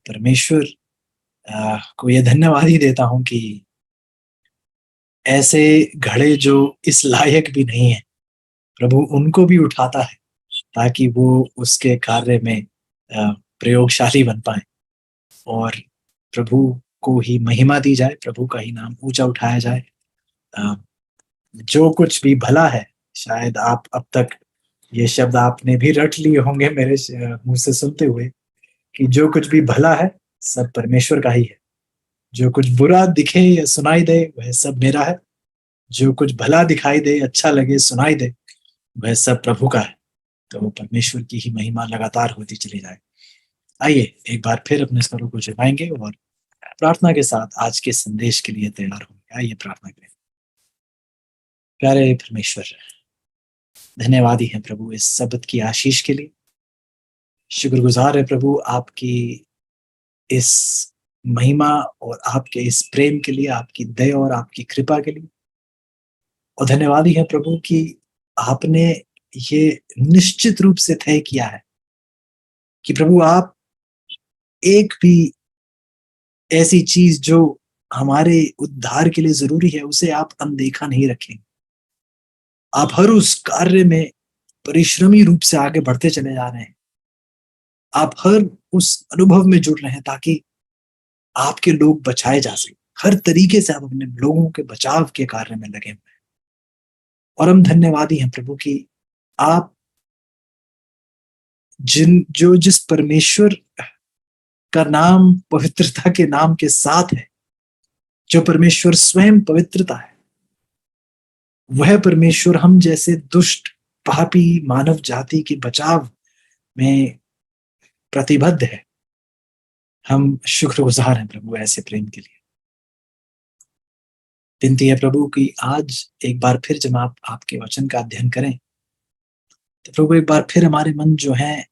परमेश्वर को ये धन्यवाद ही देता हूँ कि ऐसे घड़े जो इस लायक भी नहीं है, प्रभु उनको भी उठाता है ताकि वो उसके कार्य में प्रयोगशाली बन पाए और प्रभु को ही महिमा दी जाए, प्रभु का ही नाम ऊंचा उठाया जाए। अ, जो कुछ भी भला है, शायद आप अब तक ये शब्द आपने भी रट लिए होंगे मेरे मुंह से सुनते हुए कि जो कुछ भी भला है सब परमेश्वर का ही है। जो कुछ बुरा दिखे या सुनाई दे वह सब मेरा है। जो कुछ भला दिखाई दे, अच्छा लगे, सुनाई दे, वह सब प्रभु का है। तो परमेश्वर की ही महिमा लगातार होती चली जाए। आइए एक बार फिर अपने स्वरों को झुकाएंगे और प्रार्थना के साथ आज के संदेश के लिए तैयार होंगे। आइए प्रार्थना करें। प्यारे परमेश्वर, धन्यवाद ही है प्रभु इस शब्द की आशीष के लिए। शुक्रगुजार है प्रभु आपकी इस महिमा और आपके इस प्रेम के लिए, आपकी दया और आपकी कृपा के लिए। और धन्यवाद ही है प्रभु कि आपने ये निश्चित रूप से तय किया है कि प्रभु आप एक भी ऐसी चीज जो हमारे उद्धार के लिए जरूरी है उसे आप अनदेखा नहीं रखेंगे। आप हर उस कार्य में परिश्रमी रूप से आगे बढ़ते चले जा रहे हैं। आप हर उस अनुभव में जुड़ रहे हैं ताकि आपके लोग बचाए जा सके। हर तरीके से आप अपने लोगों के बचाव के कार्य में लगे हुए हैं। और हम धन्यवादी हैं प्रभु कि आप जिस परमेश्वर का नाम पवित्रता के नाम के साथ है, जो परमेश्वर स्वयं पवित्रता है, वह परमेश्वर हम जैसे दुष्ट पापी मानव जाति के बचाव में प्रतिबद्ध है। हम शुक्रगुजार हैं प्रभु ऐसे प्रेम के लिए। विनती है प्रभु कि आज एक बार फिर जब आप आपके वचन का अध्ययन करें तो प्रभु एक बार फिर हमारे मन जो है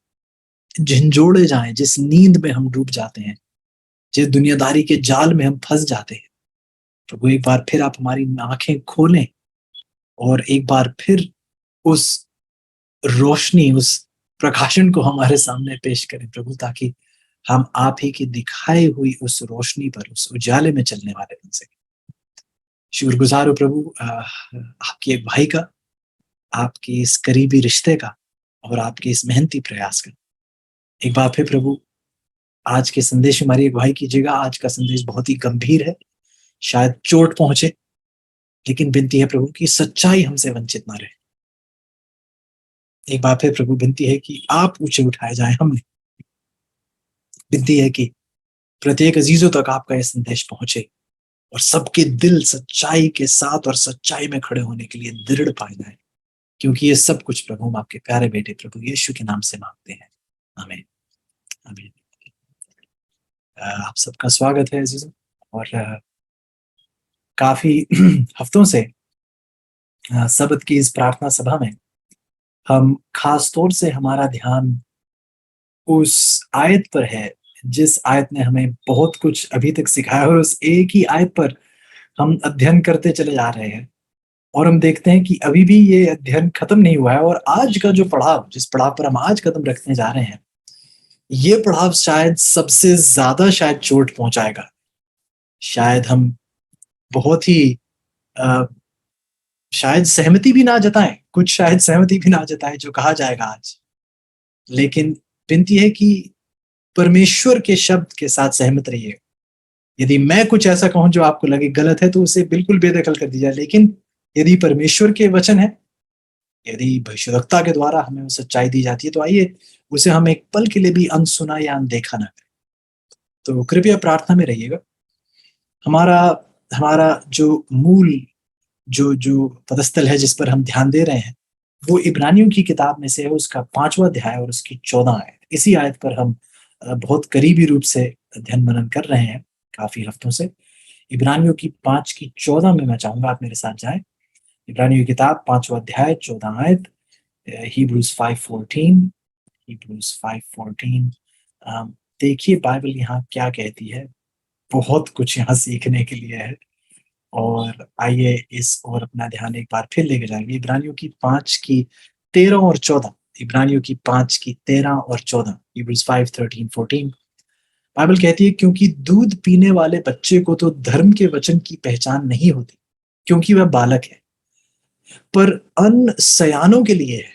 झंझोड़े जाएं, जिस नींद में हम डूब जाते हैं, जिस दुनियादारी के जाल में हम फंस जाते हैं, प्रभु एक बार फिर आप हमारी आंखें खोलें और एक बार फिर उस रोशनी, उस प्रकाशन को हमारे सामने पेश करें प्रभु, ताकि हम आप ही की दिखाई हुई उस रोशनी पर, उस उजाले में चलने वाले बन सके। शुक्रगुजार हो प्रभु आपके एक भाई का, आपके इस करीबी रिश्ते का और आपके इस मेहनती प्रयास का। एक बार फिर प्रभु आज के संदेश में हमारी अगुवाई कीजिएगा। आज का संदेश बहुत ही गंभीर है, शायद चोट पहुंचे, लेकिन विनती है प्रभु की सच्चाई हमसे वंचित ना रहे। एक बार फिर प्रभु विनती है कि आप ऊंचे उठाए जाए। हमने विनती है कि प्रत्येक अजीजों तक आपका यह संदेश पहुंचे और सबके दिल सच्चाई के साथ और सच्चाई में खड़े होने के लिए दृढ़ पाए जाए, क्योंकि ये सब कुछ प्रभु हम आपके प्यारे बेटे प्रभु यीशु के नाम से मांगते हैं। आमीन आमीन। आप सबका स्वागत है अजीजों। और काफी हफ्तों से सबत की इस प्रार्थना सभा में हम खास तौर से हमारा ध्यान उस आयत पर है जिस आयत ने हमें बहुत कुछ अभी तक सिखाया, और उस एक ही आयत पर हम अध्ययन करते चले जा रहे हैं। और हम देखते हैं कि अभी भी ये अध्ययन खत्म नहीं हुआ है, और आज का जो पड़ाव, जिस पड़ाव पर हम आज कदम रखने जा रहे हैं, ये पड़ाव शायद सबसे ज्यादा शायद चोट पहुंचाएगा। शायद हम बहुत ही शायद सहमति भी ना जताएं, कुछ शायद सहमति भी ना जताएं जो कहा जाएगा आज, लेकिन विनती है कि परमेश्वर के शब्द के साथ सहमत रहिए। यदि मैं कुछ ऐसा कहूं जो आपको लगे गलत है तो उसे बिल्कुल बेदखल कर दीजिए, लेकिन यदि परमेश्वर के वचन है, यदि भविष्यवक्ता के द्वारा हमें वो सच्चाई दी जाती है, तो आइए उसे हम एक पल के लिए भी अनसुना या अनदेखा ना करें। तो कृपया प्रार्थना में रहिएगा। हमारा हमारा जो मूल जो जो पदस्थल है जिस पर हम ध्यान दे रहे हैं, वो इब्रानियों की किताब में से है, उसका 5वां अध्याय और उसकी 14 आयत। इसी आयत पर हम बहुत करीबी रूप से अध्ययन मनन कर रहे हैं काफी हफ्तों से। इब्रानियों की 5 की 14 में मैं चाहूंगा आप मेरे साथ जाएं। इब्रानियों की किताब 5वां अध्याय 14 आयत, Hebrews 5:14, Hebrews 5:14। देखिए बाइबल यहाँ क्या कहती है। बहुत कुछ यहाँ सीखने के लिए है, और आइए इस और अपना ध्यान एक बार फिर लेके जाएंगे। इब्रानियों की 5 की 13 और 14। इब्रानियों की 5 की 13 और 14, Hebrews 5:13-14। बाइबल कहती है क्योंकि दूध पीने वाले बच्चे को तो धर्म के वचन की पहचान नहीं होती, क्योंकि वह बालक है, पर अन्न सयानों के लिए है,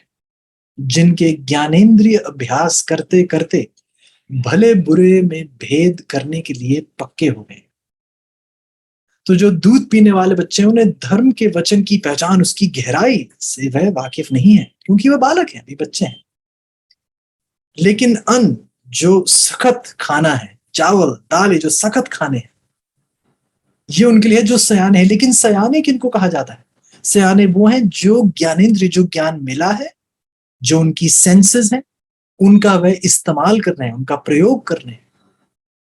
जिनके ज्ञानेंद्रिय अभ्यास करते करते भले बुरे में भेद करने के लिए पक्के हो गए। तो जो दूध पीने वाले बच्चे हैं, उन्हें धर्म के वचन की पहचान, उसकी गहराई से वह वाकिफ नहीं है, क्योंकि वह बालक है, अभी बच्चे हैं। लेकिन अन्न जो सखत खाना है, चावल दाल, जो सखत खाने हैं, ये उनके लिए जो सयाने हैं। लेकिन सयाने किनको कहा जाता है? सयाने वो हैं जो ज्ञानेंद्रिय, जो ज्ञान मिला है, जो उनकी सेंसेस हैं, उनका वह इस्तेमाल कर रहे हैं, उनका प्रयोग कर रहे हैं,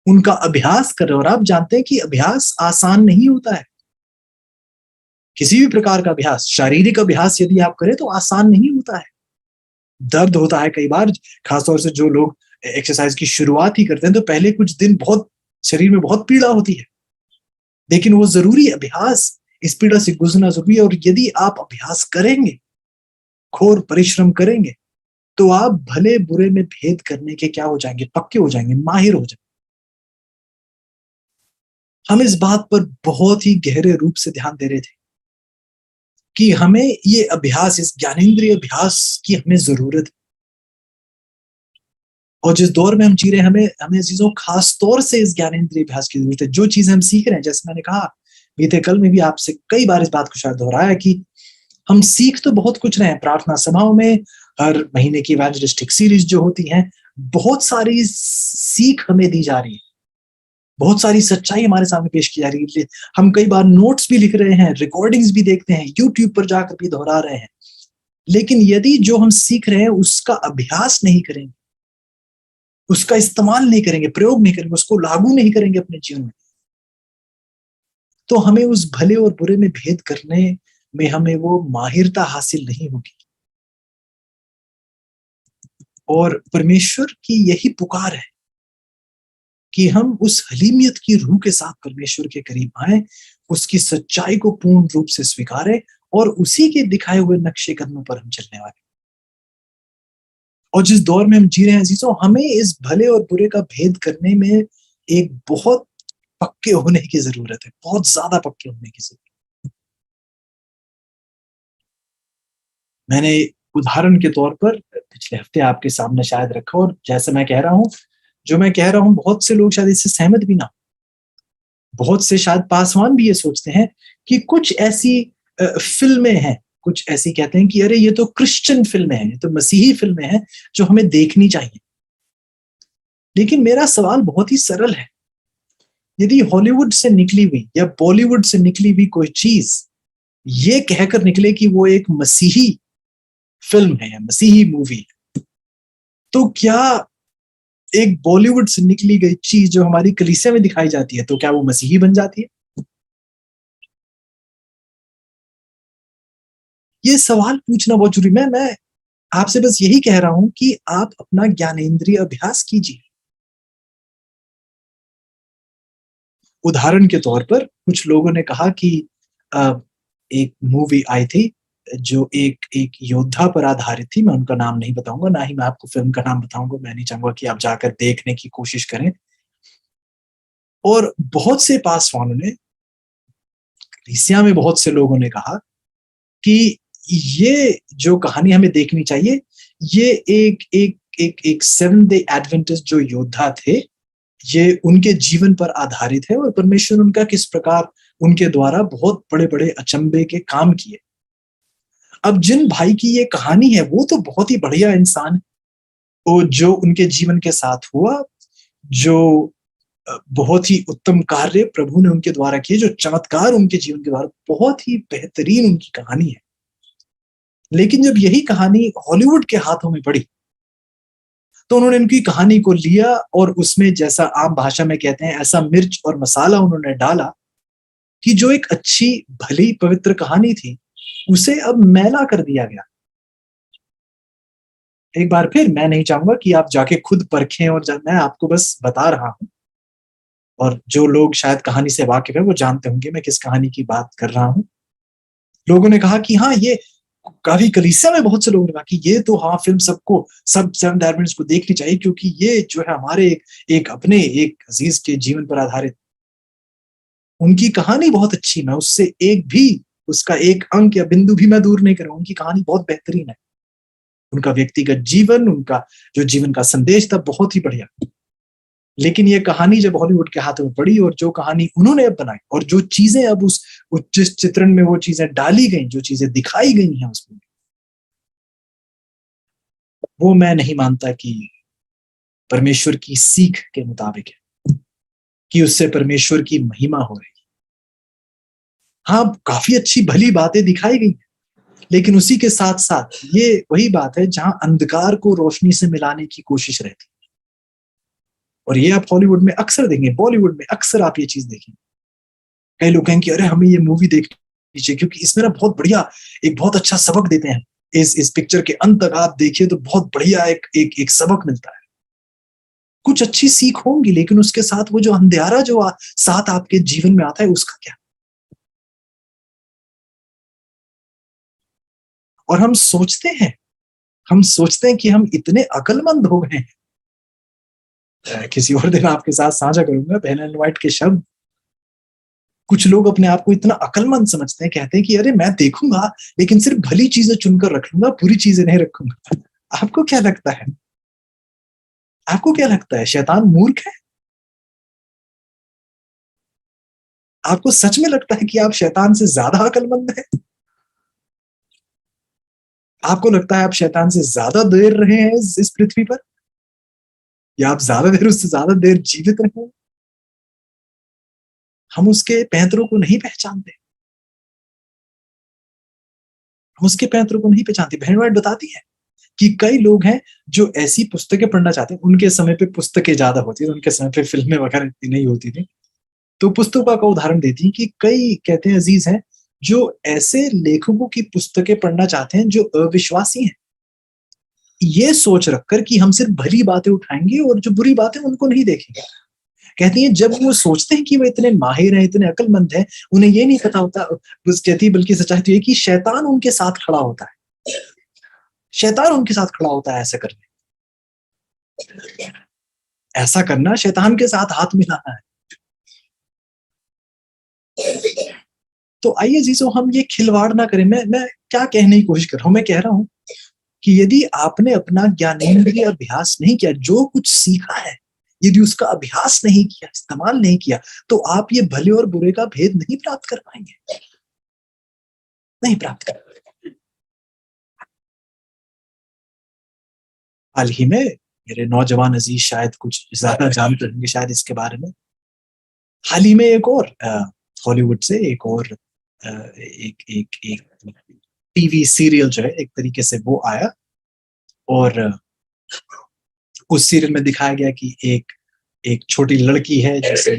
उनका अभ्यास कर रहे हैं। और आप जानते हैं कि अभ्यास आसान नहीं होता है। किसी भी प्रकार का अभ्यास, शारीरिक अभ्यास यदि आप करें तो आसान नहीं होता है। दर्द होता है कई बार, खासतौर से जो लोग एक्सरसाइज की शुरुआत ही करते हैं, तो पहले कुछ दिन बहुत शरीर में बहुत पीड़ा होती है, लेकिन वो जरूरी अभ्यास, इस पीड़ा से गुजरना जरूरी है। और यदि आप अभ्यास करेंगे, घोर परिश्रम करेंगे, तो आप भले बुरे में भेद करने के क्या हो जाएंगे? पक्के हो जाएंगे, माहिर हो जाएंगे। हम इस बात पर बहुत ही गहरे रूप से ध्यान दे रहे थे कि हमें ये अभ्यास, इस ज्ञानेंद्रिय अभ्यास की हमें जरूरत है। और जिस दौर में हम जी रहे हैं, हमें चीजों, खास तौर से इस ज्ञानेंद्रिय अभ्यास की जरूरत है। जो चीजें हम सीख रहे हैं, जैसे मैंने कहा बीते कल में भी आपसे कई बार इस बात को शायद दोहराया कि हम सीख तो बहुत कुछ रहे हैं। प्रार्थना सभाओं में हर महीने की इवेंजलिस्टिक सीरीज जो होती हैं, बहुत सारी सीख हमें दी जा रही है, बहुत सारी सच्चाई हमारे सामने पेश की जा रही है। हम कई बार नोट्स भी लिख रहे हैं, रिकॉर्डिंग्स भी देखते हैं, यूट्यूब पर जाकर भी दोहरा रहे हैं। लेकिन यदि जो हम सीख रहे हैं उसका अभ्यास नहीं करेंगे, उसका इस्तेमाल नहीं करेंगे, प्रयोग नहीं करेंगे, उसको लागू नहीं करेंगे अपने जीवन में, तो हमें उस भले और बुरे में भेद करने में हमें वो माहिरता हासिल नहीं होगी। और परमेश्वर की यही पुकार है कि हम उस हलीमियत की रूह के साथ परमेश्वर के करीब आए, उसकी सच्चाई को पूर्ण रूप से स्वीकारें और उसी के दिखाए हुए नक्शे कदमों पर हम चलने वाले। और जिस दौर में हम जी रहे हैं अजीजों, हमें इस भले और बुरे का भेद करने में एक बहुत पक्के होने की जरूरत है, बहुत ज्यादा पक्के होने की जरूरत। मैंने उदाहरण के तौर पर पिछले हफ्ते आपके सामने शायद रखा, और जैसे मैं कह रहा हूं, जो मैं कह रहा हूं बहुत से लोग शायद इससे सहमत भी ना, बहुत से शायद पासवान भी ये सोचते हैं कि कुछ ऐसी फिल्में हैं, कुछ ऐसी कहते हैं कि अरे ये तो क्रिश्चियन फिल्में हैं, ये तो मसीही फिल्में हैं जो हमें देखनी चाहिए। लेकिन मेरा सवाल बहुत ही सरल है। यदि हॉलीवुड से निकली हुई या बॉलीवुड से निकली हुई कोई चीज ये कहकर निकले कि वो एक मसीही फिल्म है या मसीही मूवी है, तो क्या एक बॉलीवुड से निकली गई चीज जो हमारी कलीसिया में दिखाई जाती है, तो क्या वो मसीही बन जाती है? ये सवाल पूछना बहुत जरूरी। मैं आपसे बस यही कह रहा हूं कि आप अपना ज्ञानेंद्रिय अभ्यास कीजिए। उदाहरण के तौर पर कुछ लोगों ने कहा कि एक मूवी आई थी जो एक एक योद्धा पर आधारित थी। मैं उनका नाम नहीं बताऊंगा, ना ही मैं आपको फिल्म का नाम बताऊंगा। मैं नहीं चाहूंगा कि आप जाकर देखने की कोशिश करें। और बहुत से पासवानों ने, कलीसिया में बहुत से लोगों ने कहा कि ये जो कहानी हमें देखनी चाहिए, ये एक एक एक एक सेवन डे एडवेंटिस्ट जो योद्धा थे, ये उनके जीवन पर आधारित है और परमेश्वर उनका किस प्रकार उनके द्वारा बहुत बड़े बड़े अचंभे के काम किए। अब जिन भाई की ये कहानी है वो तो बहुत ही बढ़िया इंसान है, और जो उनके जीवन के साथ हुआ, जो बहुत ही उत्तम कार्य प्रभु ने उनके द्वारा किए, जो चमत्कार उनके जीवन के द्वारा, बहुत ही बेहतरीन उनकी कहानी है। लेकिन जब यही कहानी हॉलीवुड के हाथों में पड़ी, तो उन्होंने उनकी कहानी को लिया और उसमें, जैसा आम भाषा में कहते हैं, ऐसा मिर्च और मसाला उन्होंने डाला कि जो एक अच्छी भली पवित्र कहानी थी उसे अब मैला कर दिया गया। एक बार फिर मैं नहीं चाहूंगा कि आप जाके खुद परखें, और मैं आपको बस बता रहा हूं, और जो लोग शायद कहानी से वाकिफ है वो जानते होंगे मैं किस कहानी की बात कर रहा हूं। लोगों ने कहा कि हाँ, ये काफी कलीसिया में बहुत से लोगों ने कहा कि ये तो हाँ फिल्म सबको, सब सेवन डायमेंड्स को देखनी चाहिए, क्योंकि ये जो है हमारे एक अपने एक अजीज के जीवन पर आधारित, उनकी कहानी बहुत अच्छी, मैं उससे एक भी, उसका एक अंक या बिंदु भी मैं दूर नहीं कर रहा हूं, उनकी कहानी बहुत बेहतरीन है, उनका व्यक्तिगत जीवन, उनका जो जीवन का संदेश था बहुत ही बढ़िया। लेकिन ये कहानी जब हॉलीवुड के हाथों में पड़ी, और जो कहानी उन्होंने अब बनाई, और जो चीजें अब उस जिस चित्रण में वो चीजें डाली गई, जो चीजें दिखाई गई हैं उसमें, वो मैं नहीं मानता कि परमेश्वर की सीख के मुताबिक है, कि उससे परमेश्वर की महिमा हो रही। हाँ, काफी अच्छी भली बातें दिखाई गई, लेकिन उसी के साथ साथ ये वही बात है जहां अंधकार को रोशनी से मिलाने की कोशिश रहती है। और ये आप हॉलीवुड में अक्सर देखेंगे, बॉलीवुड में अक्सर आप ये चीज देखेंगे। कई लोग कहेंगे अरे हमें ये मूवी देखनी चाहिए क्योंकि इसमें ना बहुत बढ़िया, एक बहुत अच्छा सबक देते हैं, इस पिक्चर के अंत तक आप देखिए तो बहुत बढ़िया एक सबक मिलता है। कुछ अच्छी सीख होंगी, लेकिन उसके साथ वो जो अंधेरा जो साथ आपके जीवन में आता है, उसका क्या? और हम सोचते हैं कि हम इतने अकलमंद हो गए हैं। किसी और दिन आपके साथ साझा करूंगा ब्लैक एंड व्हाइट के शब्द। कुछ लोग अपने आप को इतना अकलमंद समझते हैं, कहते हैं कि अरे मैं देखूंगा लेकिन सिर्फ भली चीजें चुनकर रख लूंगा, बुरी चीजें नहीं रखूंगा। आपको क्या लगता है? आपको क्या लगता है, शैतान मूर्ख है? आपको सच में लगता है कि आप शैतान से ज्यादा अकलमंद हैं? आपको लगता है आप शैतान से ज्यादा देर रहे हैं इस पृथ्वी पर, या आप ज्यादा देर, उससे ज्यादा देर जीवित रहे हैं? हम उसके पैंतरों को नहीं पहचानते, हम उसके पैंतरों को नहीं पहचानते। बहन वाइट बताती है कि कई लोग हैं जो ऐसी पुस्तकें पढ़ना चाहते हैं, उनके समय पे पुस्तकें ज्यादा होती थी, उनके समय पे फिल्में वगैरह इतनी नहीं होती थी, तो पुस्तकों का उदाहरण देती है कि कई कहते हैं अजीज हैं जो ऐसे लेखकों की पुस्तकें पढ़ना चाहते हैं जो अविश्वासी हैं, ये सोच रखकर कि हम सिर्फ भली बातें उठाएंगे और जो बुरी बातें उनको नहीं देखेंगे। कहती है जब वो सोचते हैं कि वो इतने माहिर हैं, इतने अक्लमंद हैं, उन्हें ये नहीं पता होता, बस कहती है बल्कि सच्चाई तो ये कि शैतान उनके साथ खड़ा होता है, शैतान उनके साथ खड़ा होता है ऐसा करने, ऐसा करना शैतान के साथ हाथ मिलाना है। तो आइए जीसो हम ये खिलवाड़ ना करें। मैं क्या कहने की कोशिश कर रहा हूं, मैं कह रहा हूं कि यदि आपने अपना ज्ञानेंद्रिय अभ्यास नहीं किया, जो कुछ सीखा है यदि उसका अभ्यास नहीं किया, इस्तेमाल नहीं किया, तो आप ये भले और बुरे का भेद नहीं प्राप्त कर पाएंगे, नहीं प्राप्त कर पाएंगे। हाल ही में मेरे नौजवान अजीज शायद कुछ ज्यादा जानते होंगे शायद इसके बारे में, हाल ही में एक और हॉलीवुड से एक और एक एक एक टीवी सीरियल जो है एक तरीके से वो आया, और उस सीरियल में दिखाया गया कि एक एक छोटी लड़की है जिसे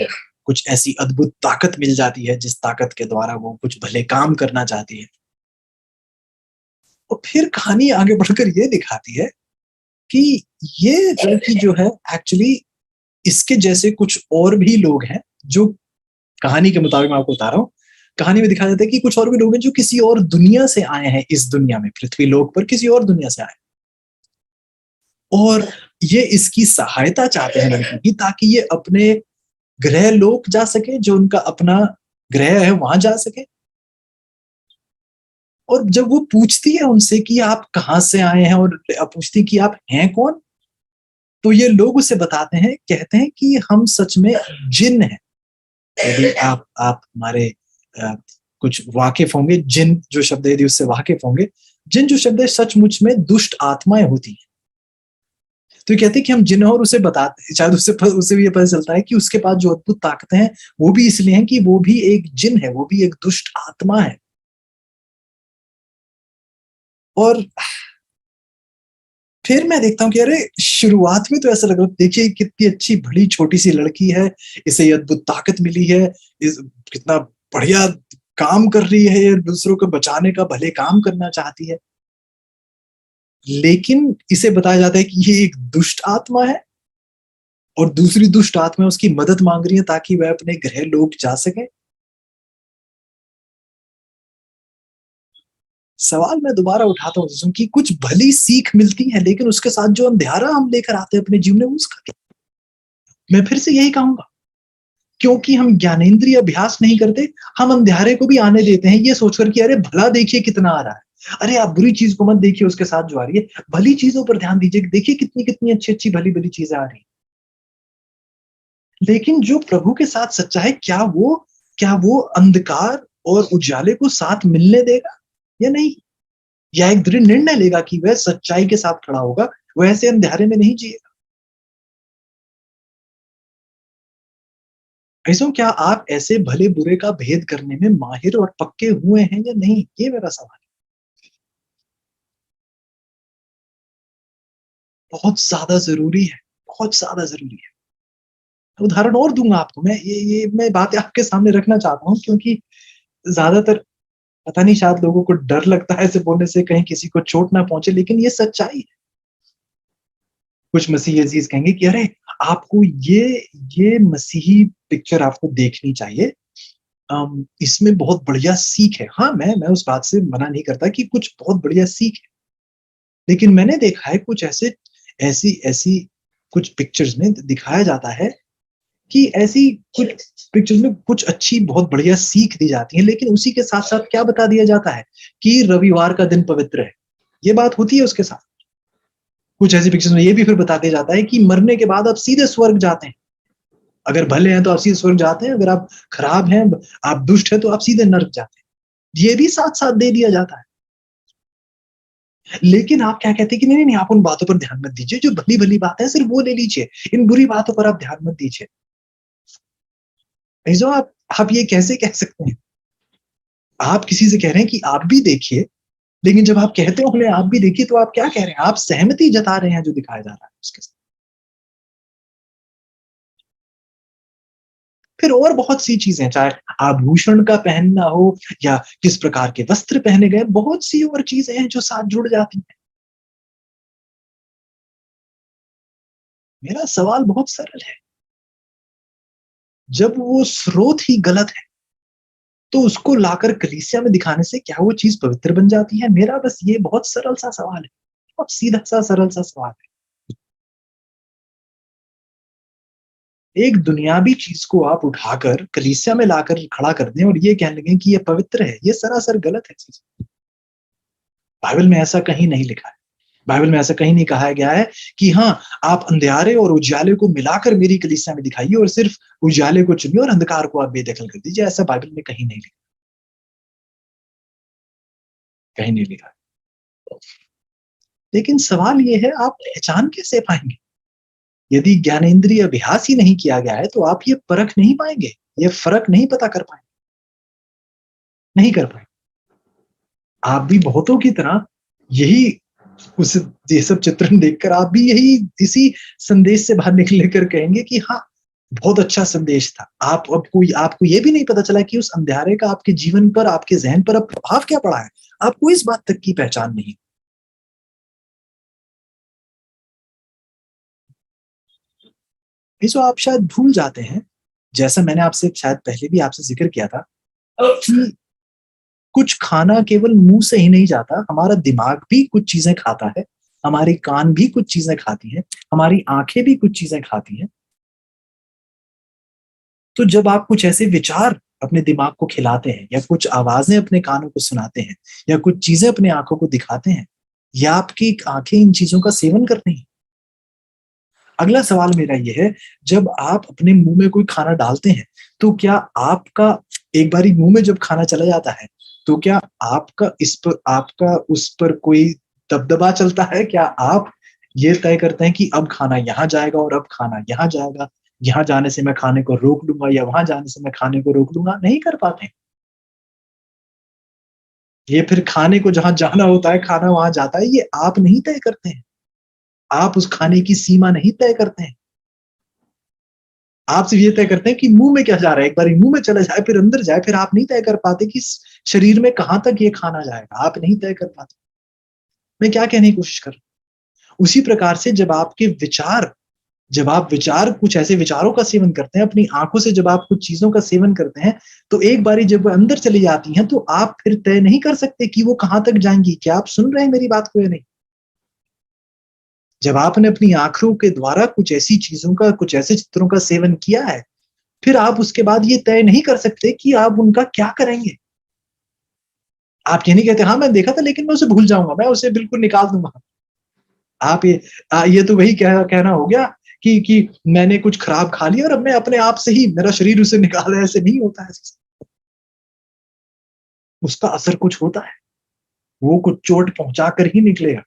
कुछ ऐसी अद्भुत ताकत मिल जाती है जिस ताकत के द्वारा वो कुछ भले काम करना चाहती है। और फिर कहानी आगे बढ़कर ये दिखाती है कि ये लड़की जो है एक्चुअली इसके जैसे कुछ और भी लोग हैं जो, कहानी के मुताबिक मैं आपको बता रहा हूँ, कहानी में दिखाया जाता है कि कुछ और भी लोग हैं जो किसी और दुनिया से आए हैं, इस दुनिया में पृथ्वी लोक पर किसी और दुनिया से आए, और ये इसकी सहायता चाहते हैं लड़की की, ताकि ये अपने ग्रह लोक जा सके, जो उनका अपना ग्रह है वहां जा सके। और जब वो पूछती है उनसे कि आप कहाँ से आए हैं, और पूछती कि आप हैं कौन, तो ये लोग उसे बताते हैं, कहते हैं कि हम सच में जिन हैं। यदि आप हमारे कुछ वाकिफ होंगे, जिन जो शब्द है यदि उससे वाकिफ होंगे, जिन जो शब्द है सचमुच में दुष्ट आत्माएं होती हैं। तो कहते हैं कि हम जिन, और उसे बताते, शायद उससे भी ये पता चलता है कि उसके पास जो अद्भुत ताकतें हैं वो भी इसलिए हैं कि वो भी एक जिन है, वो भी एक दुष्ट आत्मा है। और फिर मैं देखता हूँ कि अरे शुरुआत में तो ऐसा लग रहा है, देखिए कितनी अच्छी बड़ी छोटी सी लड़की है, इसे ये अद्भुत ताकत मिली है, कितना बढ़िया काम कर रही है, ये दूसरों को बचाने का भले काम करना चाहती है, लेकिन इसे बताया जाता है कि ये एक दुष्ट आत्मा है, और दूसरी दुष्ट आत्मा उसकी मदद मांग रही है ताकि वह अपने ग्रह लोक जा सके। सवाल मैं दोबारा उठाता हूँ यीशु कि कुछ भली सीख मिलती है, लेकिन उसके साथ जो अंधियारा हम लेकर आते हैं अपने जीवन में, उसका क्या? मैं फिर से यही कहूंगा, क्योंकि हम ज्ञानेंद्रिय अभ्यास नहीं करते, हम अंधियारे को भी आने देते हैं ये सोचकर कि अरे भला देखिए कितना आ रहा है। अरे आप बुरी चीज को मत देखिए उसके साथ जो आ रही है, भली चीजों पर ध्यान दीजिए, देखिए कितनी कितनी अच्छी अच्छी भली भली चीजें आ रही हैं। लेकिन जो प्रभु के साथ सच्चा है, क्या वो अंधकार और उजाले को साथ मिलने देगा या नहीं? या एक दृढ़ निर्णय लेगा कि वह सच्चाई के साथ खड़ा होगा, वह ऐसे अंधेरे में नहीं जिएगा। ऐसा क्या आप ऐसे भले बुरे का भेद करने में माहिर और पक्के हुए हैं या नहीं? ये मेरा सवाल है। बहुत ज्यादा जरूरी है, बहुत ज्यादा जरूरी है। उदाहरण और दूंगा आपको, मैं बातें आपके सामने रखना चाहता हूँ, क्योंकि ज्यादातर पता नहीं शायद लोगों को डर लगता है ऐसे बोलने से, कहीं किसी को चोट ना पहुंचे, लेकिन ये सच्चाई है। कुछ मसीही अजीज कहेंगे कि अरे आपको ये मसीही पिक्चर आपको देखनी चाहिए, इसमें बहुत बढ़िया सीख है। हाँ, मैं उस बात से मना नहीं करता कि कुछ बहुत बढ़िया सीख है, लेकिन मैंने देखा है कुछ ऐसे ऐसी ऐसी कुछ पिक्चर्स में दिखाया जाता है कि ऐसी कुछ पिक्चर्स में कुछ अच्छी बहुत बढ़िया सीख दी जाती है, लेकिन उसी के साथ साथ क्या बता दिया जाता है कि रविवार का दिन पवित्र है। ये बात होती है उसके साथ। कुछ ऐसी पिक्चर्स में ये भी फिर बता दिया जाता है कि मरने के बाद आप सीधे स्वर्ग जाते हैं। अगर भले हैं तो आप सीधे स्वर्ग जाते हैं, अगर आप खराब हैं, आप दुष्ट हैं, तो आप सीधे नर्क जाते हैं। ये भी साथ साथ दे दिया जाता है। लेकिन आप क्या कहते हैं कि नहीं नहीं, आप उन बातों पर ध्यान मत दीजिए, जो भली भली बात है सिर्फ वो ले लीजिए, इन बुरी बातों पर आप ध्यान मत दीजिए। जो आप ये कैसे कह सकते हैं? आप किसी से कह रहे हैं कि आप भी देखिए, लेकिन जब आप कहते हो उन्हें आप भी देखिए, तो आप क्या कह रहे हैं? आप सहमति जता रहे हैं जो दिखाया जा रहा है उसके साथ। फिर और बहुत सी चीजें, चाहे आभूषण का पहनना हो या किस प्रकार के वस्त्र पहने गए, बहुत सी और चीजें हैं जो साथ जुड़ जाती हैं। मेरा सवाल बहुत सरल है, जब वो स्रोत ही गलत है, तो उसको लाकर कलीसिया में दिखाने से क्या वो चीज पवित्र बन जाती है? मेरा बस ये बहुत सरल सा सवाल है, बहुत सीधा सा सरल सा सवाल है। एक दुनियावी चीज को आप उठाकर कलीसिया में लाकर खड़ा कर दें और ये कहने लगे कि ये पवित्र है, ये सरासर गलत है चीज। बाइबल में ऐसा कहीं नहीं लिखा है। बाइबल में ऐसा कहीं नहीं कहा गया है कि हाँ, आप अंधियारे और उजाले को मिलाकर मेरी कलीसिया में दिखाइए और सिर्फ उजाले को चुनिए और अंधकार को आप बेदखल कर दीजिए। ऐसा बाइबल में कहीं नहीं लिखा, कहीं नहीं लिखा। लेकिन सवाल ये है, आप पहचान कैसे पाएंगे? यदि ज्ञानेंद्रिय अभ्यास ही नहीं किया गया है, तो आप ये परख नहीं पाएंगे, ये फर्क नहीं पता कर पाएंगे, नहीं कर पाएंगे। आप भी बहुतों की तरह यही उस ये सब चित्रण देखकर आप भी यही इसी संदेश से बाहर निकल कर कहेंगे कि हाँ, बहुत अच्छा संदेश था। आप अब कोई आपको ये भी नहीं पता चला कि उस अंधियारे का आपके जीवन पर, आपके ज़हन पर अब प्रभाव क्या पड़ा है। आपको इस बात तक की पहचान नहीं। इसको आप शायद भूल जाते हैं, जैसा मैंने आपसे शायद पहले भी आपसे ज़िक्र किया था कि कुछ खाना केवल मुँह से ही नहीं जाता, हमारा दिमाग भी कुछ चीज़ें खाता है, हमारे कान भी कुछ चीज़ें खाती हैं, हमारी आँखें भी कुछ चीज़ें खाती हैं। तो जब आप कुछ ऐसे विचार अपने दिमाग को खिलाते हैं या कुछ आवाज़ें अपने कानों को सुनाते हैं या कुछ चीज़ें अपनी आँखों को दिखाते हैं, या आपकी आँखें इन चीज़ों का सेवन कर रही हैं। अगला सवाल मेरा ये है, जब आप अपने मुँह में कोई खाना डालते हैं, तो क्या आपका एक बारी मुँह में जब खाना चला जाता है, तो क्या आपका उस पर कोई दबदबा चलता है? क्या आप ये तय करते हैं कि अब खाना यहाँ जाएगा और अब खाना यहाँ जाएगा, यहाँ जाने से मैं खाने को रोक लूँगा या वहाँ जाने से मैं खाने को रोक लूँगा? नहीं कर पाते। ये फिर खाने को जहाँ जाना होता है, खाना वहाँ जाता है, ये आप नहीं तय करते हैं। आप उस खाने की सीमा नहीं तय करते हैं। आप सिर्फ ये तय करते हैं कि मुँह में क्या जा रहा है, एक बारी मुँह में चला जाए, फिर अंदर जाए, फिर आप नहीं तय कर पाते कि शरीर में कहाँ तक ये खाना जाएगा, आप नहीं तय कर पाते। मैं क्या कहने की कोशिश कर रहा हूँ? उसी प्रकार से जब आपके विचार जब आप कुछ ऐसे विचारों का सेवन करते हैं, अपनी आंखों से जब आप कुछ चीजों का सेवन करते हैं, तो एक बारी जब वो अंदर चली जाती हैं, तो आप फिर तय नहीं कर सकते कि वो कहां तक जाएंगी। क्या आप सुन रहे हैं मेरी बात को या नहीं? जब आपने अपनी आंखों के द्वारा कुछ ऐसी चीजों का, कुछ ऐसे चित्रों का सेवन किया है, फिर आप उसके बाद ये तय नहीं कर सकते कि आप उनका क्या करेंगे। आप ये नहीं कहते हाँ मैं देखा था लेकिन मैं उसे भूल जाऊंगा, मैं उसे बिल्कुल निकाल दूंगा। आप ये तो वही कहना हो गया कि मैंने कुछ खराब खा लिया और अब मैं अपने आप से ही मेरा शरीर उसे निकाल, ऐसे नहीं होता है। उसका असर कुछ होता है, वो कुछ चोट पहुंचा कर ही निकलेगा,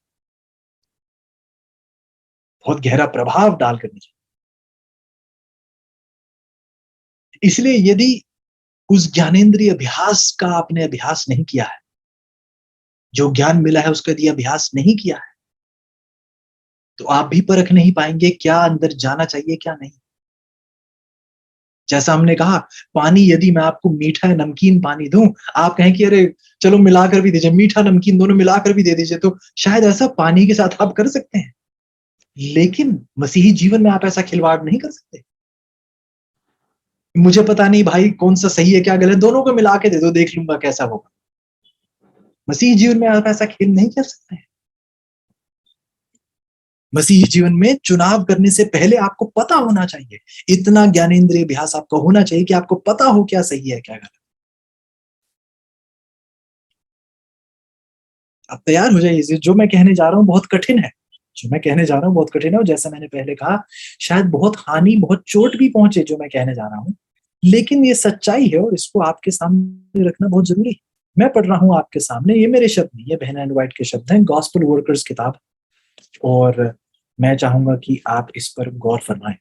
बहुत गहरा प्रभाव डालकर निकलेगा। इसलिए यदि उस ज्ञानेंद्रिय अभ्यास का आपने अभ्यास नहीं किया है, जो ज्ञान मिला है उसका यदि अभ्यास नहीं किया है, तो आप भी परख नहीं पाएंगे क्या अंदर जाना चाहिए क्या नहीं। जैसा हमने कहा, पानी यदि मैं आपको मीठा नमकीन पानी दूं, आप कहें कि अरे चलो मिलाकर भी दीजिए, मीठा नमकीन दोनों मिलाकर भी दे दीजिए, तो शायद ऐसा पानी के साथ आप कर सकते हैं। लेकिन मसीही जीवन में आप ऐसा खिलवाड़ नहीं कर सकते। मुझे पता नहीं भाई कौन सा सही है क्या गलत, दोनों को मिला के दे दो, देख लूंगा कैसा होगा। मसीही जीवन में आप ऐसा खेल नहीं कर सकते हैं। मसीही जीवन में चुनाव करने से पहले आपको पता होना चाहिए, इतना ज्ञानेंद्रिय अभ्यास आपका होना चाहिए कि आपको पता हो क्या सही है क्या गलत। आप तैयार हो जाइए, जो मैं कहने जा रहा हूं बहुत कठिन है, जो मैं कहने जा रहा हूं बहुत कठिन है, और जैसा मैंने पहले कहा, शायद बहुत हानि, बहुत चोट भी पहुंचे जो मैं कहने जा रहा हूं, लेकिन ये सच्चाई है और इसको आपके सामने रखना बहुत जरूरी है। मैं पढ़ रहा हूं आपके सामने, ये मेरे शब्द नहीं, ये बहना एंड वाइट के शब्द हैं, गॉस्पेल वर्कर्स किताब, और मैं चाहूंगा कि आप इस पर गौर फरमाएं।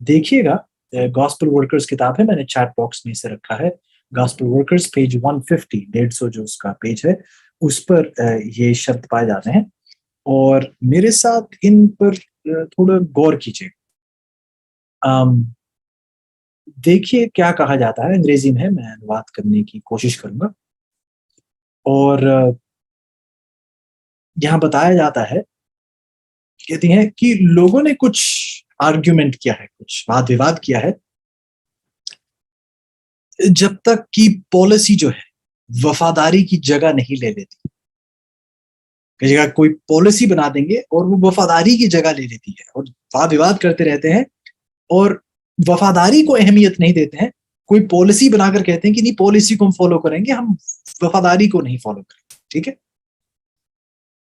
देखिएगा, गॉस्पेल वर्कर्स किताब है, मैंने चैट बॉक्स में इसे रखा है, गॉस्पेल वर्कर्स पेज 150, 150 जो उसका पेज है, उस पर ये शब्द पाए जाते हैं, और मेरे साथ इन पर थोड़ा गौर कीजिए। देखिए क्या कहा जाता है, अंग्रेजी में है, मैं अनुवाद करने की कोशिश करूंगा। और यहाँ बताया जाता है, कहती हैं कि लोगों ने कुछ आर्ग्यूमेंट किया है, कुछ वाद विवाद किया है, जब तक कि पॉलिसी जो है वफादारी की जगह नहीं ले लेती। कई जगह कोई पॉलिसी बना देंगे और वो वफादारी की जगह ले लेती है, और वाद विवाद करते रहते हैं और वफादारी को अहमियत नहीं देते हैं। कोई पॉलिसी बनाकर कहते हैं कि नहीं पॉलिसी को हम फॉलो करेंगे, हम वफादारी को नहीं फॉलो करेंगे, ठीक है।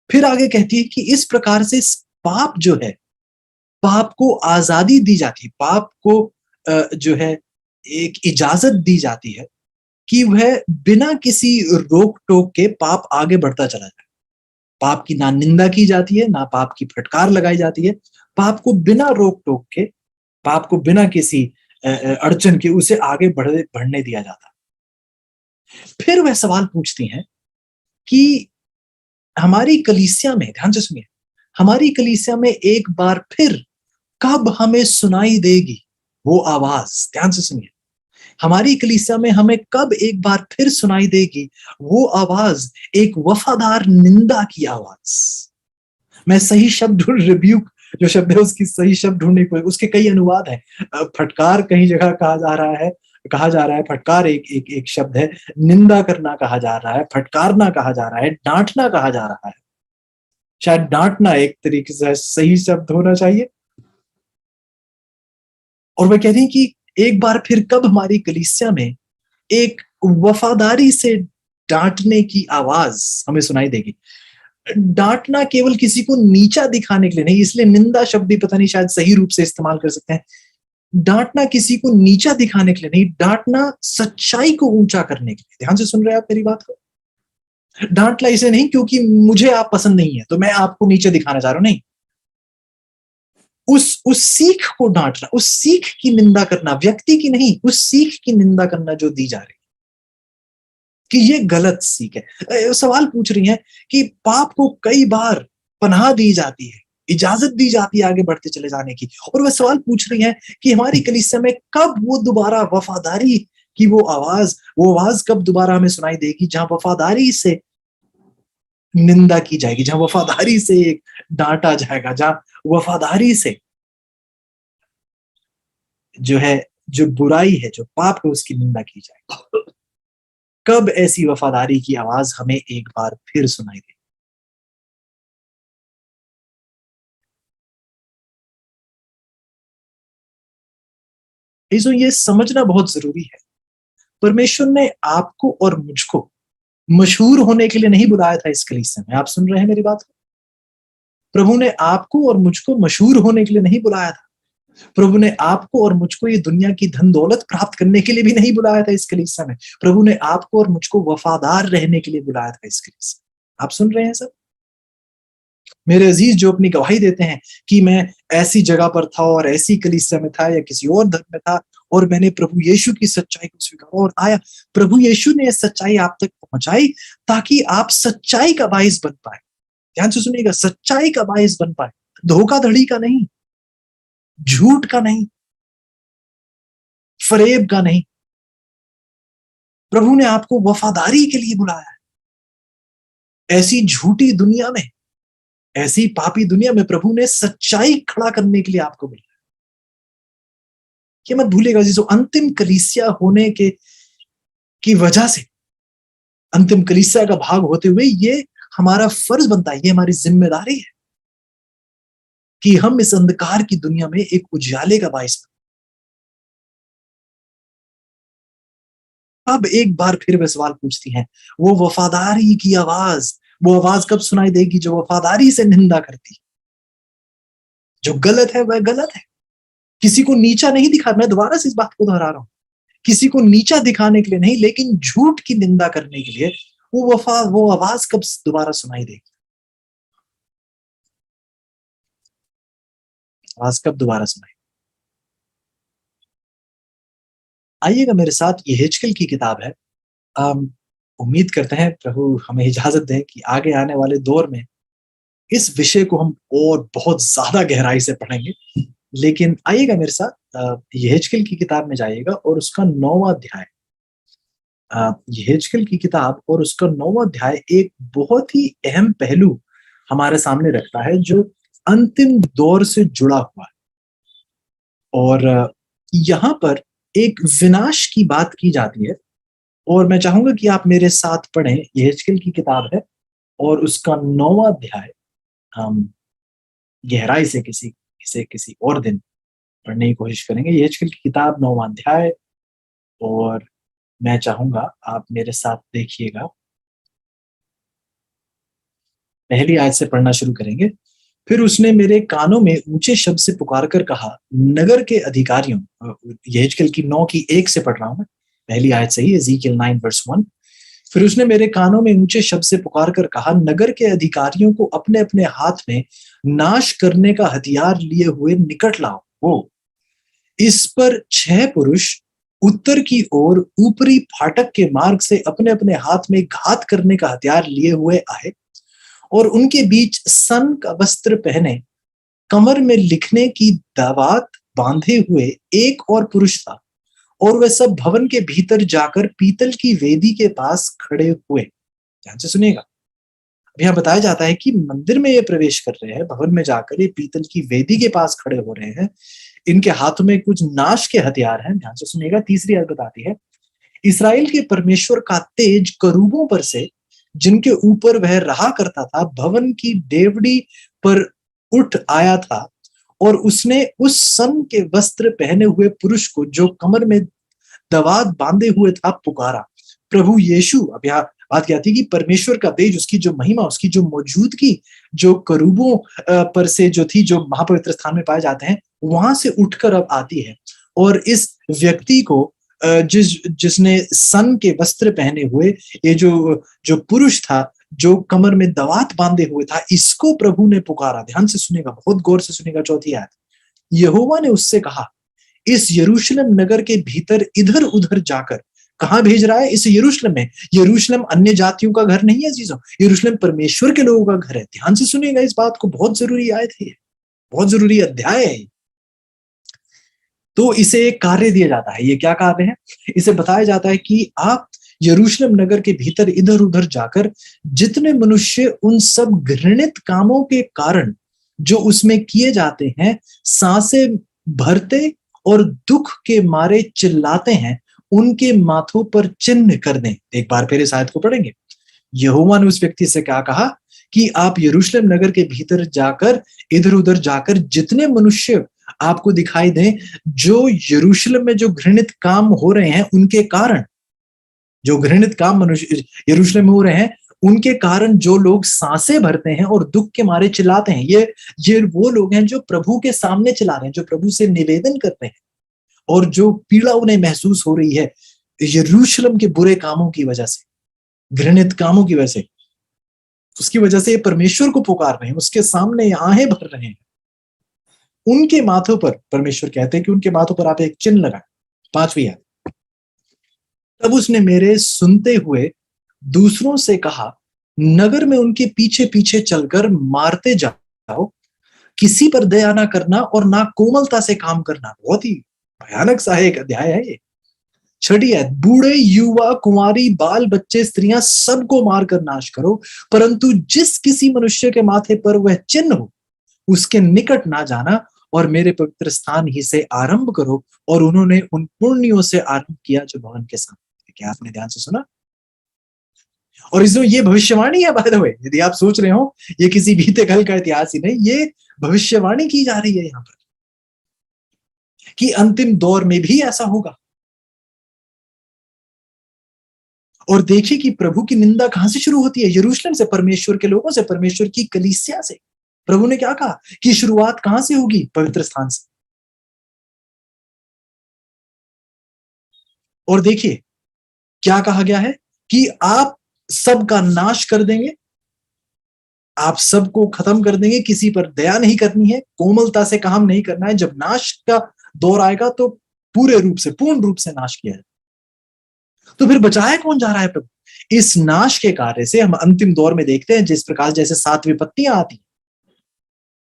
फिर आगे कहती है कि इस प्रकार से पाप जो है, पाप को आजादी दी जाती है, पाप को जो है एक इजाजत दी जाती है कि वह बिना किसी रोक टोक के पाप आगे बढ़ता चला जाए। पाप की ना निंदा की जाती है, ना पाप की फटकार लगाई जाती है, पाप को बिना रोक टोक के, पाप को बिना किसी अड़चन के उसे आगे बढ़ने दिया जाता है। फिर वह सवाल पूछती हैं कि हमारी कलीसिया में, ध्यान से सुनिए, हमारी कलीसिया में एक बार फिर कब हमें सुनाई देगी वो आवाज, ध्यान से सुनिए, हमारी कलीसिया में हमें कब एक बार फिर सुनाई देगी वो आवाज, एक वफादार निंदा की आवाज। मैं सही शब्द ढूंढ, रिब्यूक जो शब्द है उसकी सही शब्द ढूंढने को, उसके कई अनुवाद हैं। फटकार कहीं जगह कहा जा रहा है, फटकार एक शब्द है, निंदा करना कहा जा रहा है, फटकारना कहा जा रहा है, डांटना कहा जा रहा है। शायद डांटना एक तरीके से सही शब्द होना चाहिए। और वह कहते हैं कि एक बार फिर कब हमारी कलीसिया में एक वफादारी से डांटने की आवाज हमें सुनाई देगी। डांटना केवल किसी को नीचा दिखाने के लिए नहीं, इसलिए निंदा शब्द भी पता नहीं शायद सही रूप से इस्तेमाल कर सकते हैं। डांटना किसी को नीचा दिखाने के लिए नहीं, डांटना सच्चाई को ऊंचा करने के लिए। ध्यान से सुन रहे हैं आप मेरी बात को? डांटना इसे नहीं क्योंकि मुझे आप पसंद नहीं है तो मैं आपको नीचे दिखाना चाह रहा हूं, नहीं, उस सीख को डांटना, उस सीख की निंदा करना, व्यक्ति की नहीं, उस सीख की निंदा करना जो दी जा रही कि ये गलत सीख है। सवाल पूछ रही हैं कि पाप को कई बार पनाह दी जाती है, इजाजत दी जाती है आगे बढ़ते चले जाने की, और वह सवाल पूछ रही हैं कि हमारी कलीसिया में कब वो दोबारा वफादारी की वो आवाज कब दोबारा हमें सुनाई देगी, जहां वफादारी से निंदा की जाएगी, जहां वफादारी से एक डांटा जाएगा, जहां वफादारी से जो है, जो बुराई है, जो पाप है, उसकी निंदा की जाए। कब ऐसी वफादारी की आवाज हमें एक बार फिर सुनाई दे। ये समझना बहुत जरूरी है, परमेश्वर ने आपको और मुझको मशहूर होने के लिए नहीं बुलाया था इस कलीसिया में। आप सुन रहे हैं मेरी बात को? प्रभु ने आपको और मुझको मशहूर होने के लिए नहीं बुलाया था। प्रभु ने आपको और मुझको ये दुनिया की धन दौलत प्राप्त करने के लिए भी नहीं बुलाया था इस कलीसिया में। प्रभु ने आपको और मुझको वफादार रहने के लिए बुलाया था इस कलीसिया। आप सुन रहे हैं सब? मेरे अजीज जो अपनी गवाही देते हैं कि मैं ऐसी जगह पर था और ऐसी कलीसिया में था या किसी और धर्म में था और मैंने प्रभु यीशु की सच्चाई को स्वीकारा और आया, प्रभु यीशु ने सच्चाई आप तक पहुंचाई ताकि आप सच्चाई का बाइस बन पाए। ध्यान से सुनिएगा, सच्चाई का बाइस बन पाए, धोखाधड़ी का नहीं, झूठ का नहीं, फरेब का नहीं। प्रभु ने आपको वफादारी के लिए बुलाया है। ऐसी झूठी दुनिया में, ऐसी पापी दुनिया में प्रभु ने सच्चाई खड़ा करने के लिए आपको बुलाया। ये मत भूलिएगा जी, जो अंतिम कलीसिया होने के की वजह से, अंतिम कलीसिया का भाग होते हुए ये हमारा फर्ज बनता है, ये हमारी जिम्मेदारी है कि हम इस अंधकार की दुनिया में एक उजाले का बाइस बने। अब एक बार फिर वे सवाल पूछती हैं, वो वफादारी की आवाज, वो आवाज कब सुनाई देगी जो वफादारी से निंदा करती। जो गलत है वह गलत है। किसी को नीचा नहीं दिखा, मैं दोबारा से इस बात को दोहरा रहा हूं, किसी को नीचा दिखाने के लिए नहीं, लेकिन झूठ की निंदा करने के लिए वो आवाज कब दोबारा सुनाई देगी? आवाज कब दोबारा सुनाई? आइएगा मेरे साथ, यहेजकेल की किताब है। उम्मीद करते हैं प्रभु हमें इजाजत दें कि आगे आने वाले दौर में इस विषय को हम और बहुत ज्यादा गहराई से पढ़ेंगे। लेकिन आइएगा मेरे साथ, यहेजकेल की किताब में जाइएगा और उसका 9वां अध्याय, यहेजकेल की किताब और उसका 9वां अध्याय एक बहुत ही अहम पहलू हमारे सामने रखता है जो अंतिम दौर से जुड़ा हुआ है। और यहाँ पर एक विनाश की बात की जाती है और मैं चाहूंगा कि आप मेरे साथ पढ़ें। यहेजकेल की किताब है और उसका 9वां अध्याय हम गहराई से किसी और दिन पढ़ने की कोशिश करेंगे। यहेजकेल की किताब 9वां अध्याय, और मैं चाहूंगा आप मेरे साथ देखिएगा। पहली आयत से पढ़ना शुरू करेंगे। फिर उसने मेरे कानों में ऊंचे शब्द से पुकार कर कहा, नगर के अधिकारियों, यहेजकेल की 9 की 1 से पढ़ रहा हूं मैं, पहली आयत से ही, एजेकियल 9:1। फिर उसने मेरे कानों में ऊंचे शब्द से पुकार कर कहा, नगर के अधिकारियों को अपने अपने हाथ में नाश करने का हथियार लिए हुए निकट लाओ। वो इस पर 6 पुरुष उत्तर की ओर ऊपरी फाटक के मार्ग से अपने अपने हाथ में घात करने का हथियार लिए हुए आए और उनके बीच सन का वस्त्र पहने, कमर में लिखने की दावात बांधे हुए एक और पुरुष था और वह सब भवन के भीतर जाकर पीतल की वेदी के पास खड़े हुए। ध्यान से सुनिएगा, अभी यहाँ बताया जाता है कि मंदिर में ये प्रवेश कर रहे हैं, भवन में जाकर ये पीतल की वेदी के पास खड़े हो रहे हैं, इनके हाथों में कुछ नाश के हथियार हैं। ध्यान से सुनिएगा, तीसरी आयत बताती है, इस्राएल के परमेश्वर का तेज करूबों पर से, जिनके ऊपर वह रहा करता था, भवन की डेवड़ी पर उठ आया था और उसने उस सन के वस्त्र पहने हुए पुरुष को जो कमर में दवात बांधे हुए था पुकारा। प्रभु यीशु, अब यहाँ बात क्या थी कि परमेश्वर का तेज, उसकी जो महिमा, उसकी जो मौजूदगी, जो करूबों पर से जो थी, जो महापवित्र स्थान में पाए जाते हैं, वहां से उठकर अब आती है और इस व्यक्ति को, जिसने सन के वस्त्र पहने हुए, ये जो पुरुष था जो कमर में दवात बांधे हुए था, इसको प्रभु ने पुकारा। ध्यान से सुनेगा, बहुत गौर से सुनेगा, चौथी आयत, यहोवा ने उससे कहा, इस यरूशलेम नगर के भीतर इधर उधर जाकर, कहां भेज रहा है? इस यरूशलेम में। यरूशलेम अन्य जातियों का घर नहीं है चीजों, यरूशलेम परमेश्वर के लोगों का घर है। ध्यान से सुनेगा इस बात को, बहुत जरूरी आयत है, बहुत जरूरी अध्याय है। तो इसे एक कार्य दिया जाता है। ये क्या कार्य है? इसे बताया जाता है कि आप यरूशलेम नगर के भीतर इधर उधर जाकर जितने मनुष्य उन सब घृणित कामों के कारण जो उसमें किए जाते हैं सांसें भरते और दुख के मारे चिल्लाते हैं, उनके माथों पर चिन्ह कर दें। एक बार फिर इस आयत को पढ़ेंगे। यहोवा ने उस व्यक्ति से क्या कहा कि आप यरूशलेम नगर के भीतर जाकर, इधर उधर जाकर, जितने मनुष्य आपको दिखाई दें जो यरूशलेम में जो घृणित काम हो रहे हैं उनके कारण, जो घृणित काम मनुष्य यरूशलेम में हो रहे हैं उनके कारण जो लोग सांसें भरते हैं और दुख के मारे चिल्लाते हैं, ये वो लोग हैं जो प्रभु के सामने चिल्ला रहे हैं, जो प्रभु से निवेदन कर रहे हैं, और जो पीड़ा उन्हें महसूस हो रही है यरूशलेम के बुरे कामों की वजह से, घृणित कामों की वजह से, उसकी वजह से ये परमेश्वर को पुकार रहे हैं, उसके सामने आहें भर रहे हैं। उनके माथों पर, परमेश्वर कहते हैं कि उनके माथों पर आप एक चिन्ह लगाए। 5वीं आयत। तब उसने मेरे सुनते हुए दूसरों से कहा, नगर में उनके पीछे पीछे चलकर मारते जाओ, किसी पर दया ना करना और ना कोमलता से काम करना। बहुत ही भयानक सा एक अध्याय है ये। 6ठी आयत। बूढ़े, युवा, कुंवारी, बाल बच्चे, स्त्रियां, सबको मारकर नाश करो, परंतु जिस किसी मनुष्य के माथे पर वह चिन्ह हो उसके निकट ना जाना, और मेरे पवित्र स्थान ही से आरंभ करो। और उन्होंने उन पुण्यों से आरंभ किया जो भवन के सामने। क्या आपने ध्यान से सुना? और इसमें ये भविष्यवाणी है, बाय द वे, यदि आप सोच रहे हो ये किसी बीते कल का इतिहास ही नहीं, ये भविष्यवाणी की जा रही है यहां पर कि अंतिम दौर में भी ऐसा होगा। और देखिए कि प्रभु की निंदा कहां से शुरू होती है? यरूशलेम से, परमेश्वर के लोगों से, परमेश्वर की कलीसिया से। प्रभु ने क्या कहा कि शुरुआत कहां से होगी? पवित्र स्थान से। और देखिए क्या कहा गया है कि आप सबका नाश कर देंगे, आप सबको खत्म कर देंगे, किसी पर दया नहीं करनी है, कोमलता से काम नहीं करना है। जब नाश का दौर आएगा तो पूरे रूप से, पूर्ण रूप से नाश किया जाए। तो फिर बचाया कौन जा रहा है प्रभु? इस नाश के कार्य से हम अंतिम दौर में देखते हैं जिस प्रकार जैसे 7 विपत्तियां आती,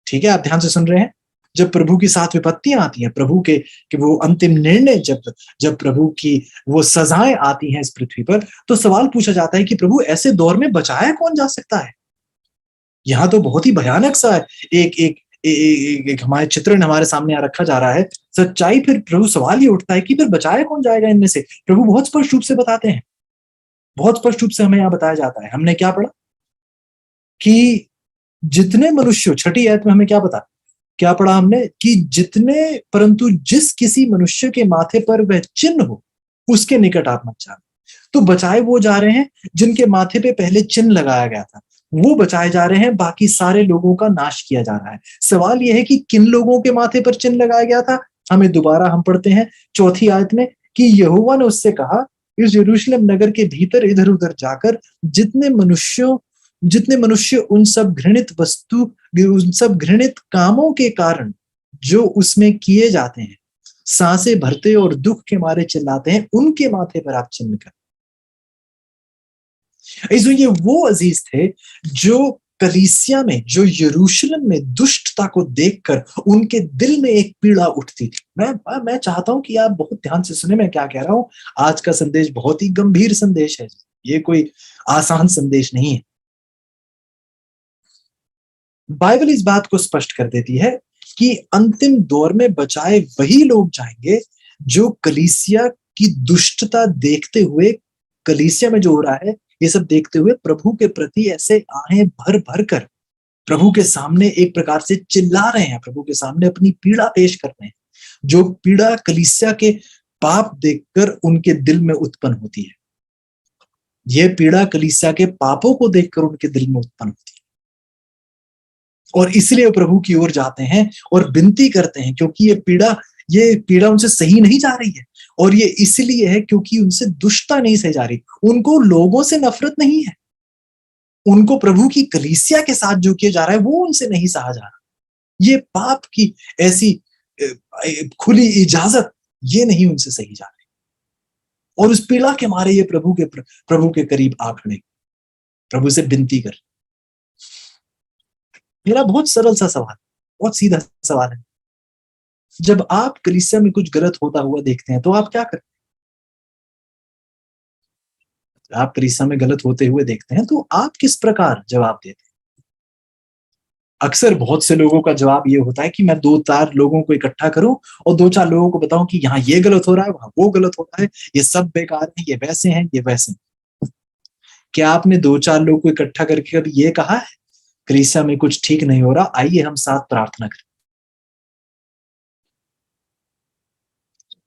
ठीक है, आप ध्यान से सुन रहे हैं। जब प्रभु की 7 विपत्तियां आती हैं, प्रभु के कि वो अंतिम निर्णय, जब प्रभु की वो सजाएं आती हैं इस पृथ्वी पर, तो सवाल पूछा जाता है कि प्रभु ऐसे दौर में बचाया कौन जा सकता है? यहाँ तो बहुत ही भयानक सा एक एक एक हमारे चित्रण हमारे सामने रखा जा रहा है, सच्चाई। फिर प्रभु सवाल ये उठता है कि फिर बचाया कौन जाएगा इनमें से? प्रभु बहुत स्पष्ट रूप से बताते हैं, बहुत स्पष्ट रूप से हमें यहाँ बताया जाता है। हमने क्या पढ़ा कि जितने मनुष्य, 6ठी आयत में हमें क्या पढ़ा हमने कि जितने, परंतु जिस किसी मनुष्य के माथे पर वह चिन्ह हो उसके निकट आप मत जाना। तो बचाए वो जा रहे हैं जिनके माथे पे पहले चिन्ह लगाया गया था, वो बचाए जा रहे हैं, बाकी सारे लोगों का नाश किया जा रहा है। सवाल यह है कि किन लोगों के माथे पर चिन्ह लगाया गया था? हमें दोबारा हम पढ़ते हैं 4थी आयत में कि यहोवा ने उससे कहा, इस यरूशलेम नगर के भीतर इधर उधर जाकर जितने मनुष्य उन सब घृणित वस्तु, उन सब घृणित कामों के कारण जो उसमें किए जाते हैं, सांसें भरते और दुख के मारे चिल्लाते हैं, उनके माथे पर आप चिन्ह कर। इसलिए ये वो अजीज थे जो कलीसिया में, जो यरूशलेम में दुष्टता को देखकर उनके दिल में एक पीड़ा उठती थी। मैं चाहता हूं कि आप बहुत ध्यान से सुने मैं क्या कह रहा हूं। आज का संदेश बहुत ही गंभीर संदेश है, ये कोई आसान संदेश नहीं है। बाइबल इस बात को स्पष्ट कर देती है कि अंतिम दौर में बचाए वही लोग जाएंगे जो कलीसिया की दुष्टता देखते हुए, कलीसिया में जो हो रहा है ये सब देखते हुए प्रभु के प्रति ऐसे आहें भर भर कर प्रभु के सामने एक प्रकार से चिल्ला रहे हैं, प्रभु के सामने अपनी पीड़ा पेश कर रहे हैं, जो पीड़ा कलीसिया के पाप देखकर उनके दिल में उत्पन्न होती है। यह पीड़ा कलीसिया के पापों को देखकर उनके दिल में उत्पन्न होती है, और इसलिए प्रभु की ओर जाते हैं और विनती करते हैं, क्योंकि ये पीड़ा उनसे सही नहीं जा रही है। और ये इसलिए है क्योंकि उनसे दुष्टता नहीं सही जा रही, उनको लोगों से नफरत नहीं है, उनको प्रभु की कलीसिया के साथ जो किया जा रहा है वो उनसे नहीं सहा जा रहा। ये पाप की ऐसी खुली इजाजत ये नहीं उनसे सही जा रही, और उस पीड़ा के मारे ये प्रभु के करीब आ खड़े, प्रभु से विनती कर। मेरा बहुत सरल सा सवाल, बहुत सीधा सवाल है, जब आप कलीसिया में कुछ गलत होता हुआ देखते हैं तो आप क्या करते हैं? आप कलीसिया में गलत होते हुए देखते हैं तो आप किस प्रकार जवाब देते हैं? अक्सर बहुत से लोगों का जवाब ये होता है कि मैं 2-4 लोगों को इकट्ठा करूं और 2-4 लोगों को बताऊं कि यहाँ ये गलत हो रहा है, वहां वो गलत हो रहा है, ये सब बेकार है, ये वैसे हैं, ये वैसे हैं। क्या आपने 2-4 लोगों को इकट्ठा करके कभी ये कहा है कलीसिया में कुछ ठीक नहीं हो रहा, आइए हम साथ प्रार्थना करें,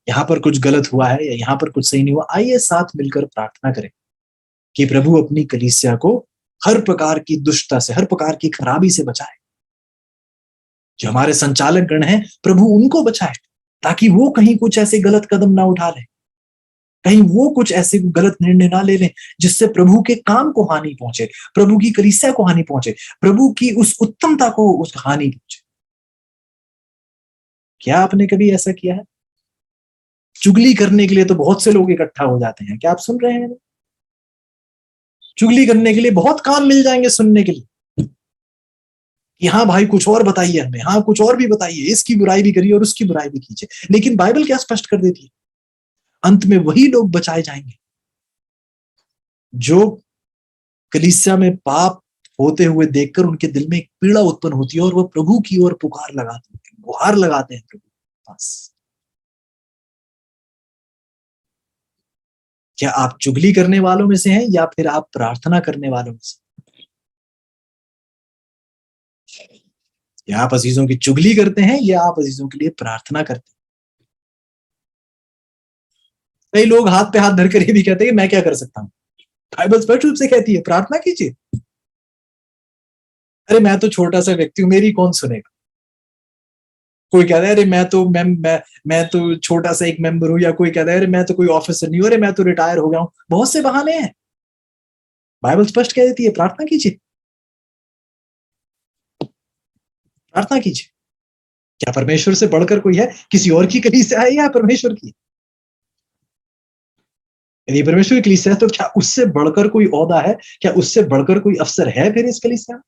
यहाँ पर कुछ गलत हुआ है या यहाँ पर कुछ सही नहीं हुआ, आइए साथ मिलकर प्रार्थना करें कि प्रभु अपनी कलीसिया को हर प्रकार की दुष्टता से, हर प्रकार की खराबी से बचाए। जो हमारे संचालक गण हैं, प्रभु उनको बचाए ताकि वो कहीं कुछ ऐसे गलत कदम ना उठा लें, कहीं वो कुछ ऐसे गलत निर्णय ना ले लें जिससे प्रभु के काम को हानि पहुंचे, प्रभु की कलीसिया को हानि पहुंचे, प्रभु की उस उत्तमता को उस हानि पहुंचे। क्या आपने कभी ऐसा किया है? चुगली करने के लिए तो बहुत से लोग इकट्ठा हो जाते हैं, क्या आप सुन रहे हैं? चुगली करने के लिए बहुत काम मिल जाएंगे सुनने के लिए कि हाँ भाई कुछ और बताइए हमें, हाँ कुछ और भी बताइए, इसकी बुराई भी करिए और उसकी बुराई भी कीजिए। लेकिन बाइबल क्या स्पष्ट कर देती है? अंत में वही लोग बचाए जाएंगे जो कलीसिया में पाप होते हुए देखकर उनके दिल में एक पीड़ा उत्पन्न होती है और वो प्रभु की ओर पुकार लगाते हैं, गुहार लगाते हैं प्रभु के पास। क्या आप चुगली करने वालों में से हैं या फिर आप प्रार्थना करने वालों में से? या आप अजीजों की चुगली करते हैं या आप अजीजों के लिए प्रार्थना करते हैं? कई लोग हाथ पे हाथ धरकर ये भी कहते हैं कि मैं क्या कर सकता हूं। बाइबल स्पष्ट रूप से कहती है प्रार्थना कीजिए। अरे मैं तो छोटा सा व्यक्ति हूं, मेरी कौन सुनेगा। कोई कहता है अरे मैं तो छोटा सा एक मेंबर हूं, या कोई कहता है अरे मैं तो कोई ऑफिसर नहीं हूं, अरे मैं तो रिटायर हो गया हूं। बहुत से बहाने हैं। बाइबल स्पष्ट कह देती है प्रार्थना कीजिए, प्रार्थना कीजिए। क्या परमेश्वर से बढ़कर कोई है? किसी और की कलीसिया है या परमेश्वर की? यदि परमेश्वर की कलीसिया है तो क्या उससे बढ़कर कोई ओहदा है? क्या उससे बढ़कर कोई अफसर है फिर इस कलीसिया में?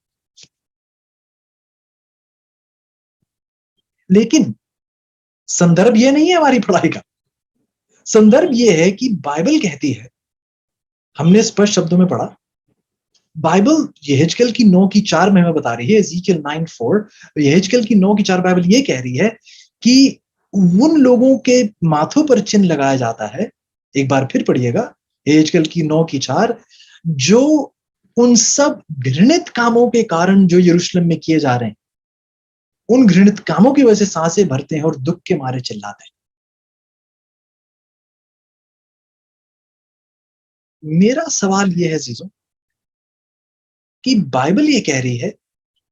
लेकिन संदर्भ ये नहीं है हमारी पढ़ाई का। संदर्भ ये है कि बाइबल कहती है, हमने स्पष्ट शब्दों में पढ़ा, बाइबल यहेजकेल की 9:4 में हमें बता रही है, एज़ेकियल 9:4, यहेजकेल की 9:4 बाइबल ये कह रही है कि उन लोगों के माथों पर चिन्ह लगाया जाता है। एक बार फिर पढ़िएगा, यहेजकेल की 9:4, जो उन सब घृणित कामों के कारण जो यरूशलेम में किए जा रहे हैं, उन घृणित कामों की वजह से सांसें भरते हैं और दुख के मारे चिल्लाते हैं। मेरा सवाल ये है जीजो कि बाइबल ये कह रही है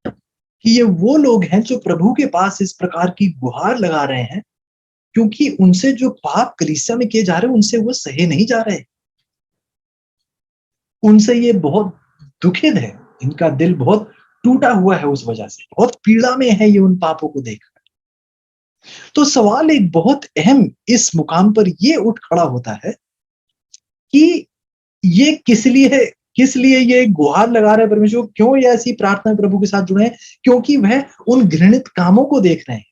कि ये वो लोग हैं जो प्रभु के पास इस प्रकार की गुहार लगा रहे हैं क्योंकि उनसे जो पाप कलीसिया में किए जा रहे हैं उनसे वो सहे नहीं जा रहे। उनसे ये बहुत दुखित है, इनका दिल बहुत टूटा हुआ है, उस वजह से बहुत पीड़ा में है ये उन पापों को देखकर। तो सवाल एक बहुत अहम इस मुकाम पर ये उठ खड़ा होता है कि ये किस लिए ये गुहार लगा रहे हैं परमेश्वर को, क्यों ये ऐसी प्रार्थना प्रभु के साथ जुड़े हैं? क्योंकि वह उन घृणित कामों को देख रहे हैं।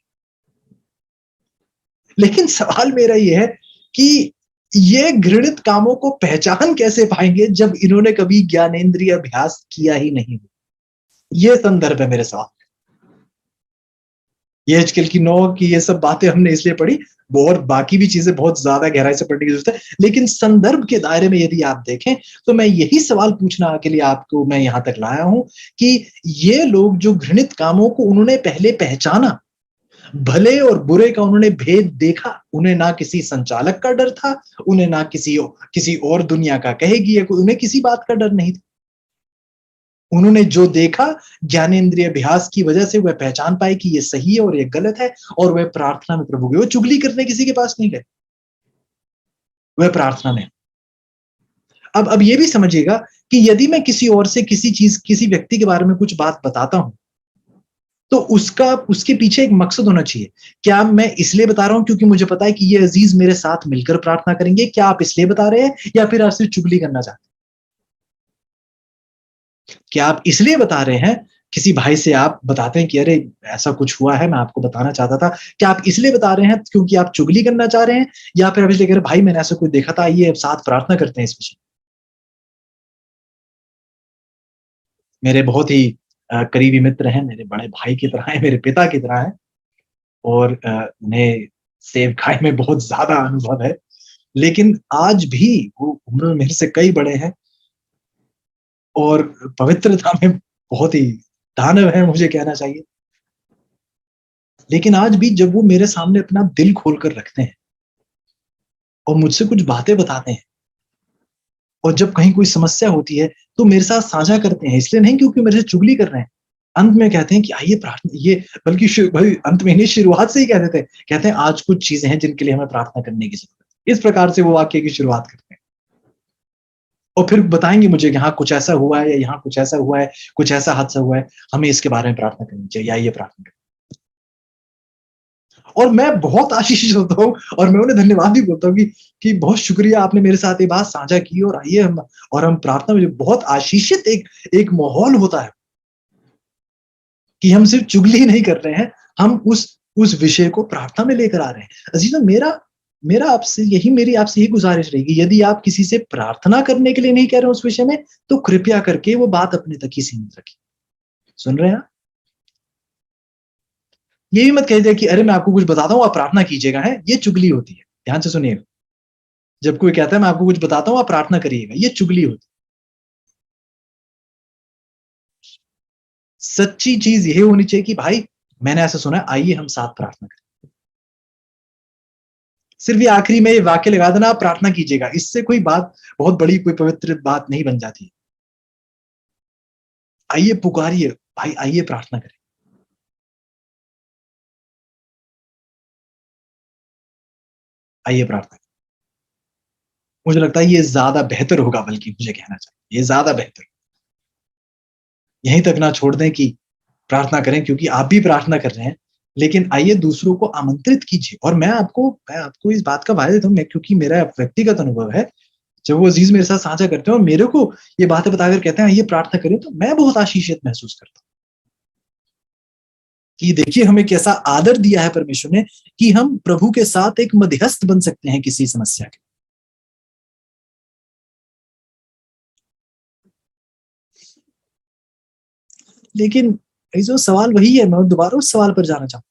लेकिन सवाल मेरा ये है कि ये घृणित कामों को पहचान कैसे पाएंगे जब इन्होंने कभी ज्ञानेंद्रिय अभ्यास किया ही नहीं। ये संदर्भ है मेरे सवाल। ये आजकल की 9 की ये सब बातें हमने इसलिए पढ़ी, और बाकी भी चीजें बहुत ज्यादा गहराई से पढ़ने की जरूरत है, लेकिन संदर्भ के दायरे में यदि आप देखें तो मैं यही सवाल पूछना के लिए आपको मैं यहां तक लाया हूं कि ये लोग जो घृणित कामों को उन्होंने पहले पहचाना, भले और बुरे का उन्होंने भेद देखा, उन्हें ना किसी संचालक का डर था, उन्हें ना किसी और दुनिया का कहेगी, उन्हें किसी बात का डर नहीं था। उन्होंने जो देखा ज्ञानेंद्रिय अभ्यास की वजह से वह पहचान पाए कि ये सही है और ये गलत है, और वह प्रार्थना में प्रभु गए। वो चुगली करने किसी के पास नहीं गए, वह प्रार्थना में। अब ये भी समझिएगा कि यदि मैं किसी और से किसी व्यक्ति के बारे में कुछ बात बताता हूं तो उसके पीछे एक मकसद होना चाहिए। क्या मैं इसलिए बता रहा हूं क्योंकि मुझे पता है कि ये अजीज मेरे साथ मिलकर प्रार्थना करेंगे? क्या आप इसलिए बता रहे हैं या फिर आप सिर्फ चुगली करना चाहते हैं? क्या आप इसलिए बता रहे हैं? किसी भाई से आप बताते हैं कि अरे ऐसा कुछ हुआ है, मैं आपको बताना चाहता था। क्या आप इसलिए बता रहे हैं क्योंकि आप चुगली करना चाह रहे हैं, या फिर आप इसलिए कह रहे भाई मैंने ऐसा कुछ देखा था, आइए साथ प्रार्थना करते हैं इस विषय? मेरे बहुत ही करीबी मित्र हैं, मेरे बड़े भाई की तरह हैं, मेरे पिता की तरह हैं, और उन्हें सेवकाई में बहुत ज़्यादा अनुभव है। लेकिन आज भी वो उम्र में मेरे से कई बड़े हैं और पवित्रता में बहुत ही दानव हैं, मुझे कहना चाहिए। लेकिन आज भी जब वो मेरे सामने अपना दिल खोल कर रखते हैं और मुझसे कुछ बातें बताते हैं, और जब कहीं कोई समस्या होती है, तो मेरे साथ साझा करते हैं, इसलिए नहीं क्योंकि मेरे से चुगली कर रहे हैं। अंत में कहते हैं कि आइए प्रार्थना, ये बल्कि भाई अंत में नहीं, शुरुआत से ही कह देते हैं, कहते हैं आज कुछ चीजें हैं जिनके लिए हमें प्रार्थना करने की जरूरत है। इस प्रकार से वो वाक्य की शुरुआत करते हैं और फिर बताएंगे मुझे कि हाँ कुछ ऐसा हुआ है, या यहाँ कुछ ऐसा हुआ है, कुछ ऐसा हादसा हुआ है, हमें इसके बारे में प्रार्थना करनी चाहिए, आइए प्रार्थना करें। और मैं बहुत आशीषित होता हूँ और मैं उन्हें धन्यवाद भी बोलता हूँ कि बहुत शुक्रिया, आपने मेरे साथ ये बात साझा की, और आइए हम प्रार्थना में, बहुत आशीषित एक एक माहौल होता है कि हम सिर्फ चुगली नहीं कर रहे हैं, हम उस विषय को प्रार्थना में लेकर आ रहे हैं। अजीजों, मेरा मेरा आपसे यही मेरी आपसे यही गुजारिश रहेगी, यदि आप किसी से प्रार्थना करने के लिए नहीं कह रहे हो उस विषय में, तो कृपया करके वो बात अपने तक ही सीमित रखिए। सुन रहे हैं आप? ये भी मत कह दिया कि अरे मैं आपको कुछ बताता हूँ, आप प्रार्थना कीजिएगा, है, ये चुगली होती है। ध्यान से सुनिएगा, जब कोई कहता है मैं आपको कुछ बताता हूँ, आप प्रार्थना करिएगा, ये चुगली होती है। सच्ची चीज यही होनी चाहिए कि भाई मैंने ऐसा सुना है, आइए हम साथ प्रार्थना करें। सिर्फ ये आखिरी में ये वाक्य लगा देना, आप प्रार्थना कीजिएगा, इससे कोई बात बहुत बड़ी, कोई पवित्र बात नहीं बन जाती। आइए पुकारिए, भाई आइए प्रार्थना करें, आइए प्रार्थना करें। मुझे लगता है ये ज्यादा बेहतर होगा, बल्कि मुझे कहना चाहिए ये ज्यादा बेहतर। यहीं तक ना छोड़ दें कि प्रार्थना करें, क्योंकि आप भी प्रार्थना कर रहे हैं, लेकिन आइए दूसरों को आमंत्रित कीजिए। और मैं आपको इस बात का वायदा देता हूँ, मैं, क्योंकि मेरा व्यक्तिगत अनुभव है, जब वो अजीज मेरे साथ साझा करते हैं और मेरे को ये बातें बताकर कहते हैं ये प्रार्थना करें, तो मैं बहुत आशीषित महसूस करता हूँ कि देखिए हमें कैसा आदर दिया है परमेश्वर ने, कि हम प्रभु के साथ एक मध्यस्थ बन सकते हैं किसी समस्या के। लेकिन ये जो सवाल वही है, मैं दोबारा उस सवाल पर जाना चाहूँ,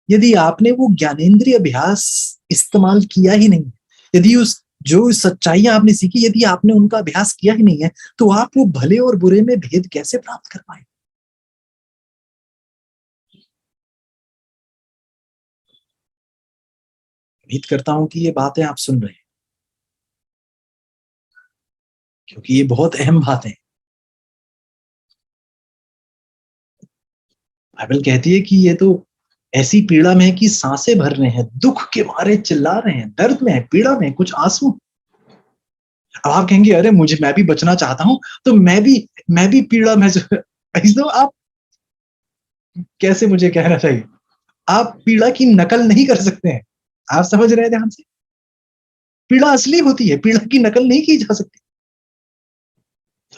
यदि आपने वो ज्ञानेंद्रिय अभ्यास इस्तेमाल किया ही नहीं, यदि उस जो सच्चाइयां आपने सीखी, यदि आपने उनका अभ्यास किया ही नहीं है, तो आप वो भले और बुरे में भेद कैसे प्राप्त कर पाए? उम्मीद करता हूं कि ये बातें आप सुन रहे हैं, क्योंकि ये बहुत अहम बात है। बाइबल कहती है कि ये तो ऐसी पीड़ा में है कि सांसें भर रहे हैं, दुख के मारे चिल्ला रहे हैं, दर्द में है, पीड़ा में है, कुछ आंसू। अब आप कहेंगे अरे मुझे, मैं भी बचना चाहता हूं, तो मैं भी पीड़ा में तो आप कैसे, मुझे कहना चाहिए, आप पीड़ा की नकल नहीं कर सकते हैं। आप समझ रहे हैं ध्यान से? पीड़ा असली होती है, पीड़ा की नकल नहीं की जा सकती।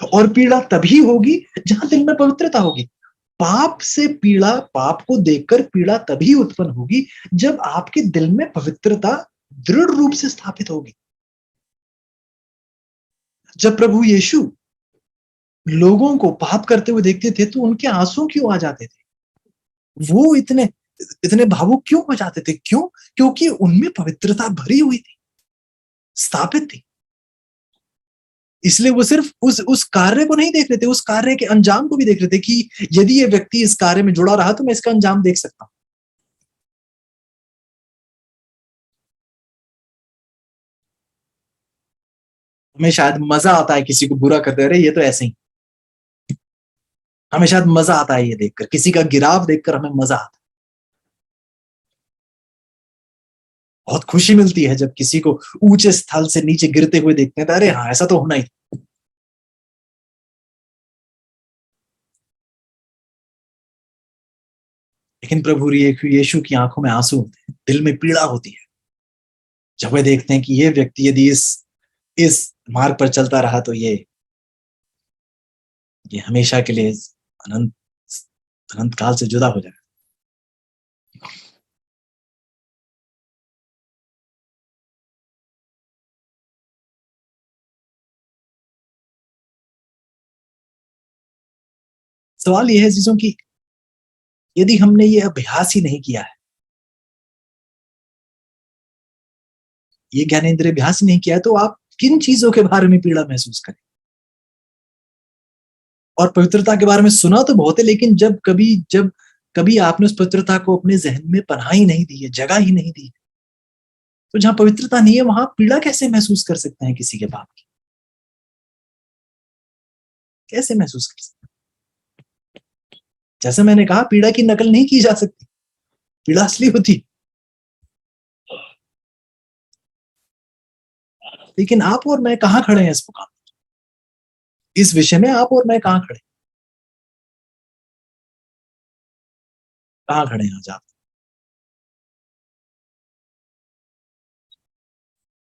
और पीड़ा तभी होगी जहां दिल में पवित्रता होगी। पाप से पीड़ा, पाप को देखकर पीड़ा तभी उत्पन्न होगी जब आपके दिल में पवित्रता दृढ़ रूप से स्थापित होगी। जब प्रभु यीशु लोगों को पाप करते हुए देखते थे, तो उनके आंसू क्यों आ जाते थे? वो इतने इतने भावुक क्यों हो जाते थे? क्यों? क्योंकि उनमें पवित्रता भरी हुई थी, स्थापित थी। इसलिए वो सिर्फ उस कार्य को नहीं देख रहे थे, उस कार्य के अंजाम को भी देख रहे थे कि यदि ये व्यक्ति इस कार्य में जुड़ा रहा, तो मैं इसका अंजाम देख सकता हूं। हमें शायद मजा आता है किसी को बुरा करते, अरे ये तो ऐसे ही। हमें शायद मजा आता है ये देखकर, किसी का गिराव देखकर हमें मजा आता है। बहुत खुशी मिलती है जब किसी को ऊंचे स्थल से नीचे गिरते हुए देखते हैं, तो अरे हाँ ऐसा तो होना ही था। लेकिन प्रभु यीशु की आंखों में आंसू होते हैं, दिल में पीड़ा होती है, जब वे देखते हैं कि ये व्यक्ति यदि इस मार्ग पर चलता रहा, तो ये हमेशा के लिए अनंत अनंत काल से जुदा हो जाएगा। सवाल यह है चीजों की, यदि हमने ये अभ्यास ही नहीं किया है, ये ज्ञानेंद्रिय अभ्यास ही नहीं किया है, तो आप किन चीजों के बारे में पीड़ा महसूस करें? और पवित्रता के बारे में सुना तो बहुत है, लेकिन जब कभी आपने उस पवित्रता को अपने जहन में पनाह ही नहीं दी है, जगह ही नहीं दी, तो जहां पवित्रता नहीं है वहां पीड़ा कैसे महसूस कर सकते हैं किसी के पाप की? कैसे महसूस कर सकते हैं? जैसे मैंने कहा, पीड़ा की नकल नहीं की जा सकती, पीड़ा असली होती है। लेकिन आप और मैं कहां खड़े हैं इस मुकाम, इस विषय में आप और मैं कहां खड़े, कहां खड़े हैं आज आप?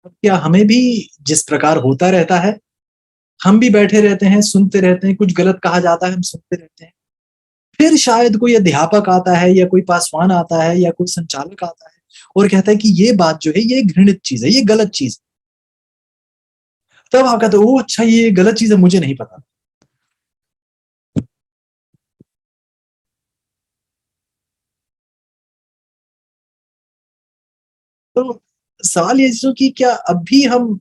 क्या हमें भी जिस प्रकार होता रहता है, हम भी बैठे रहते हैं, सुनते रहते हैं, कुछ गलत कहा जाता है, हम सुनते रहते हैं, फिर शायद कोई अध्यापक आता है या कोई पासवान आता है या कोई संचालक आता है और कहता है कि ये बात जो है ये घृणित चीज है, ये गलत चीज, तब आप कहते हो ओ अच्छा ये गलत चीज है, मुझे नहीं पता। तो सवाल ये चीजों की, क्या अब भी हम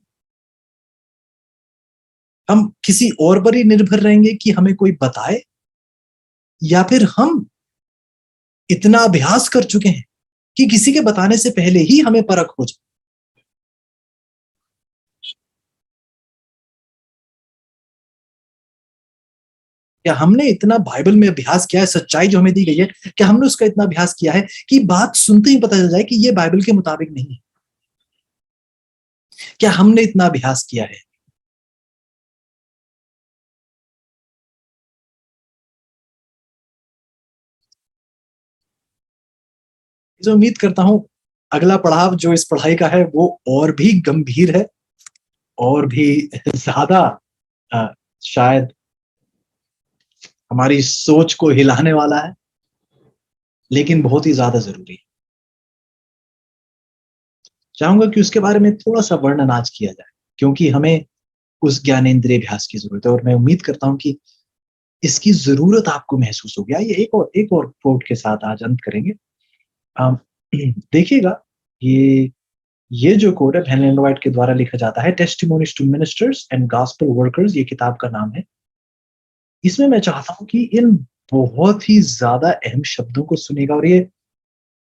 किसी और पर ही निर्भर रहेंगे कि हमें कोई बताए, या फिर हम इतना अभ्यास कर चुके हैं कि किसी के बताने से पहले ही हमें परख हो जाए? क्या हमने इतना बाइबल में अभ्यास किया है, सच्चाई जो हमें दी गई है, क्या हमने उसका इतना अभ्यास किया है कि बात सुनते ही पता चल जाए कि ये बाइबल के मुताबिक नहीं है? क्या हमने इतना अभ्यास किया है? जो उम्मीद करता हूं अगला पड़ाव जो इस पढ़ाई का है वो और भी गंभीर है, और भी ज्यादा अ, शायद हमारी सोच को हिलाने वाला है, लेकिन बहुत ही ज्यादा जरूरी है। चाहूंगा कि उसके बारे में थोड़ा सा वर्णन आज किया जाए, क्योंकि हमें उस ज्ञानेंद्रिय अभ्यास की जरूरत है, और मैं उम्मीद करता हूं कि इसकी जरूरत आपको महसूस होगी। आइए एक और कोट के साथ आज अंत करेंगे। अम, देखिएगा, ये जो कोट है हेलन व्हाइट के द्वारा लिखा जाता है, Testimonies to Ministers and Gospel Workers, ये किताब का नाम है। इसमें मैं चाहता हूं कि इन बहुत ही ज्यादा अहम शब्दों को सुनेगा, और ये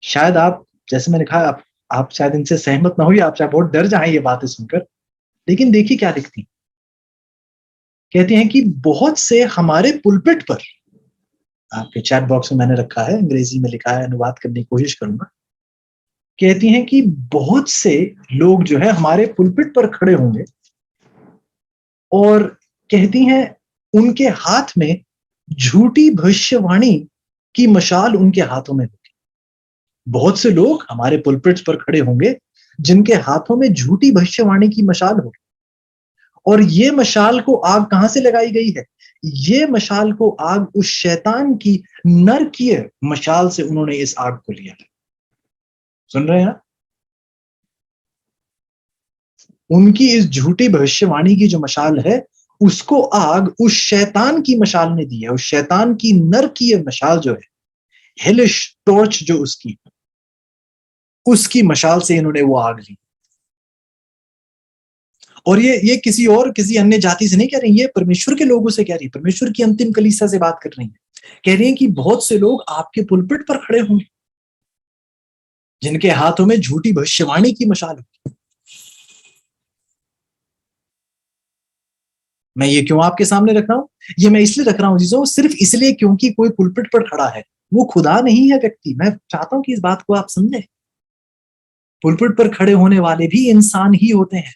शायद आप, जैसे मैंने कहा, आप शायद इनसे सहमत ना हो, या आप शायद बहुत डर जाए ये बातें सुनकर, लेकिन देखिए क्या लिखती, कहती हैं कि बहुत से हमारे पुलपिट पर, आपके चैट बॉक्स में मैंने रखा है, अंग्रेजी में लिखा है, अनुवाद करने की कोशिश करूंगा। कहती हैं कि बहुत से लोग जो है हमारे पुलपिट पर खड़े होंगे, और कहती हैं उनके हाथ में झूठी भविष्यवाणी की मशाल उनके हाथों में होगी। बहुत से लोग हमारे पुलपिट्स पर खड़े होंगे जिनके हाथों में झूठी भविष्यवाणी की मशाल होगी, और ये मशाल को आग कहां से लगाई गई है? ये मशाल को आग उस शैतान की नरकीय मशाल से उन्होंने इस आग को लिया है। सुन रहे हैं? उनकी इस झूठी भविष्यवाणी की जो मशाल है, उसको आग उस शैतान की मशाल ने दी है। उस शैतान की नरकीय मशाल जो है, हेलिश टॉर्च जो उसकी मशाल से इन्होंने वो आग ली। और ये किसी अन्य जाति से नहीं कह रही, ये परमेश्वर के लोगों से कह रही है, परमेश्वर की अंतिम कलीसिया से बात कर रही है। कह रही है कि बहुत से लोग आपके पुलपिट पर खड़े होंगे जिनके हाथों में झूठी भविष्यवाणी की मशाल होगी। मैं ये क्यों आपके सामने रख रहा हूं? ये मैं इसलिए रख रहा हूं चीजों, सिर्फ इसलिए क्योंकि कोई पुलपिट पर खड़ा है, वो खुदा नहीं है व्यक्ति। मैं चाहता हूं कि इस बात को आप समझें, पुलपिट पर खड़े होने वाले भी इंसान ही होते हैं।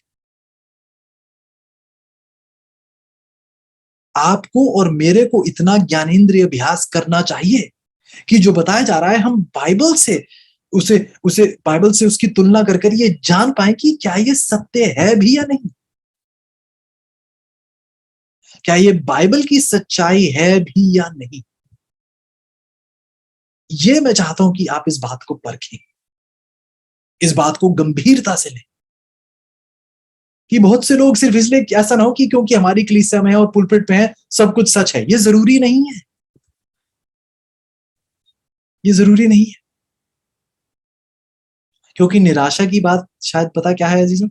आपको और मेरे को इतना ज्ञानेंद्रिय अभ्यास करना चाहिए कि जो बताया जा रहा है हम बाइबल से उसे उसे बाइबल से उसकी तुलना कर कर ये जान पाए कि क्या ये सत्य है भी या नहीं, क्या ये बाइबल की सच्चाई है भी या नहीं। ये मैं चाहता हूं कि आप इस बात को परखें, इस बात को गंभीरता से लें, कि बहुत से लोग सिर्फ इसलिए, ऐसा ना हो कि क्योंकि हमारी कलीसिया में है और पुलपिट पे है सब कुछ सच है। ये जरूरी नहीं है। ये जरूरी नहीं है। क्योंकि निराशा की बात शायद पता क्या है अजीजों,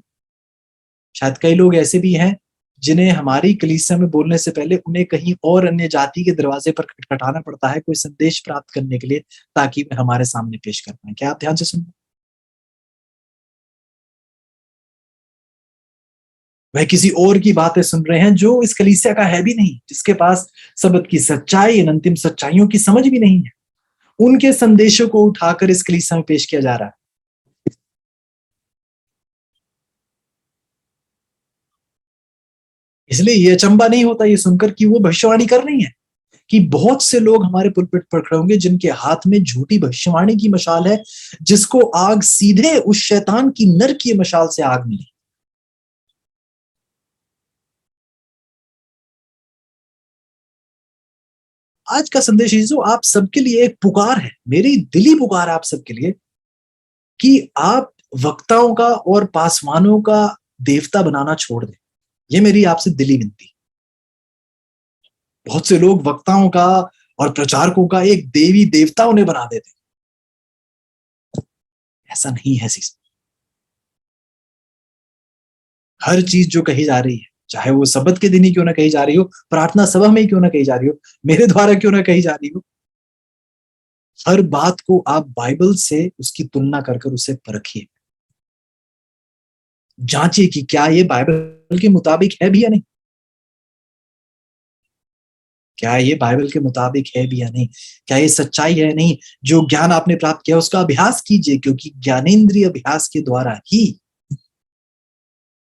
शायद कई लोग ऐसे भी हैं जिन्हें हमारी कलीसिया में बोलने से पहले उन्हें कहीं और अन्य जाति के दरवाजे पर खटखटाना पड़ता है कोई संदेश प्राप्त करने के लिए, ताकि वे हमारे सामने पेश कर पाए। क्या आप ध्यान से सुन, वह किसी और की बातें सुन रहे हैं जो इस कलीसिया का है भी नहीं, जिसके पास सबद की सच्चाई, इन अंतिम सच्चाइयों की समझ भी नहीं है। उनके संदेशों को उठाकर इस कलीसिया में पेश किया जा रहा है। इसलिए ये अचंबा नहीं होता ये सुनकर कि वो भविष्यवाणी कर रही है कि बहुत से लोग हमारे पुलपिट पर खड़े होंगे जिनके हाथ में झूठी भविष्यवाणी की मशाल है, जिसको आग सीधे उस शैतान की नर की मशाल से आग मिली। आज का संदेश यीशु आप सबके लिए एक पुकार है, मेरी दिली पुकार है आप सबके लिए कि आप वक्ताओं का और पासवानों का देवता बनाना छोड़ दें। ये मेरी आपसे दिली विनती। बहुत से लोग वक्ताओं का और प्रचारकों का एक देवी देवता उन्हें बना देते, ऐसा नहीं है। हर चीज जो कही जा रही है, चाहे वो सबत के दिन ही क्यों ना कही जा रही हो, प्रार्थना सभा में ही क्यों ना कही जा रही हो, मेरे द्वारा क्यों ना कही जा रही हो, हर बात को आप बाइबल से उसकी तुलना कर उसे परखिए, जांचिए कि क्या ये बाइबल के मुताबिक है भी या नहीं, क्या ये बाइबल के मुताबिक है भी या नहीं, क्या ये सच्चाई है नहीं। जो ज्ञान आपने प्राप्त किया उसका अभ्यास कीजिए, क्योंकि ज्ञानेंद्रिय अभ्यास के द्वारा ही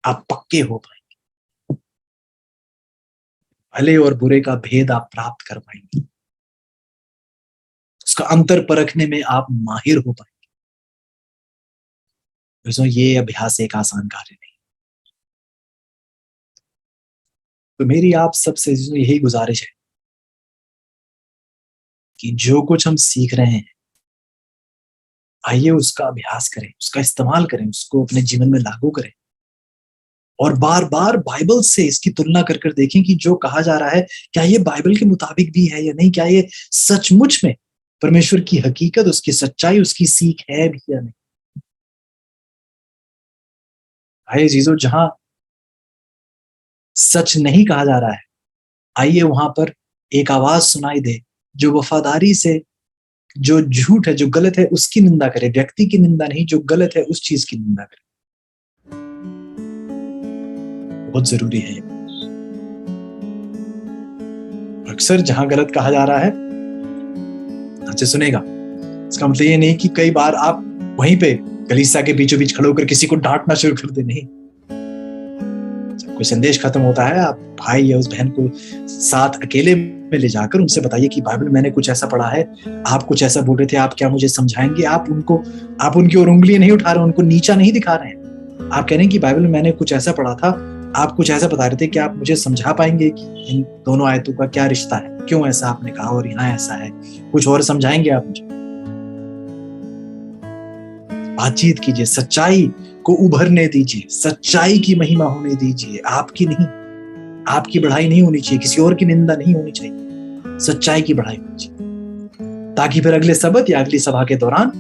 आप पक्के हो पाएंगे, भले और बुरे का भेद आप प्राप्त कर पाएंगे, उसका अंतर परखने में आप माहिर हो पाएंगे। ये अभ्यास एक आसान कार्य नहीं। तो मेरी आप सबसे यही गुजारिश है कि जो कुछ हम सीख रहे हैं, आइए उसका अभ्यास करें, उसका इस्तेमाल करें, उसको अपने जीवन में लागू करें, और बार बार बाइबल से इसकी तुलना कर देखें कि जो कहा जा रहा है क्या ये बाइबल के मुताबिक भी है या नहीं, क्या ये सचमुच में परमेश्वर की हकीकत, उसकी सच्चाई, उसकी सीख है भी या नहीं। आइए जीजो, जहां सच नहीं कहा जा रहा है, आइए वहां पर एक आवाज सुनाई दे जो वफादारी से, जो झूठ है, जो गलत है, उसकी निंदा करे, व्यक्ति की निंदा नहीं, जो गलत है उस चीज की निंदा करे। बहुत जरूरी है। अक्सर जहां गलत कहा जा रहा है, अच्छे सुनेगा, इसका मतलब ये नहीं कि कई बार आप वहीं पे कलीसिया के बीचों बीच खड़े होकर किसी को डांटना शुरू कर दे, नहीं। जब कोई संदेश खत्म होता है, आप भाई या उस बहन को साथ अकेले में ले जाकर उनसे बताइए कि बाइबल मैंने कुछ ऐसा पढ़ा है, आप कुछ ऐसा बोल रहे थे, आप क्या मुझे समझाएंगे। आप उनकी ओर उंगलियां नहीं उठा रहे, उनको नीचा नहीं दिखा रहे हैं। आप कह रहे हैं कि बाइबल में मैंने कुछ ऐसा पढ़ा था, आप कुछ ऐसा बता रहे थे, कि आप मुझे समझा पाएंगे कि इन दोनों आयतों का क्या रिश्ता है, क्यों ऐसा आपने कहा और यहाँ ऐसा है, कुछ और समझाएंगे आप मुझे। बातचीत कीजिए, सच्चाई को उभरने दीजिए, सच्चाई की महिमा होने दीजिए, आपकी नहीं। आपकी बढ़ाई नहीं होनी चाहिए, किसी और की निंदा नहीं होनी चाहिए, सच्चाई की बढ़ाई होनी चाहिए, ताकि फिर अगले सबत या अगली सभा के दौरान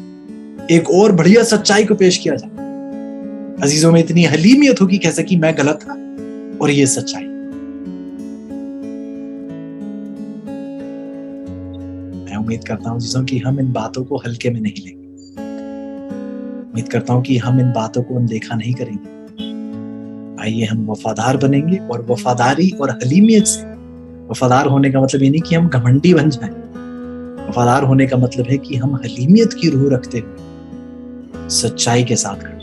एक और बढ़िया सच्चाई को पेश किया जाए। अजीजों में इतनी हलीमियत होगी कैसे कि मैं गलत था और ये सच्चाई। मैं उम्मीद करता हूं अजीजों कि हम इन बातों को हल्के में नहीं लेंगे। उम्मीद करता हूं कि हम इन बातों को अनदेखा नहीं करेंगे। आइए हम वफादार बनेंगे, और वफादारी और हलीमियत से, वफादार होने का मतलब ये नहीं कि हम घमंडी बन जाएं। वफादार होने का मतलब है कि हम हलीमियत की रूह रखते हुए सच्चाई के साथ खड़े,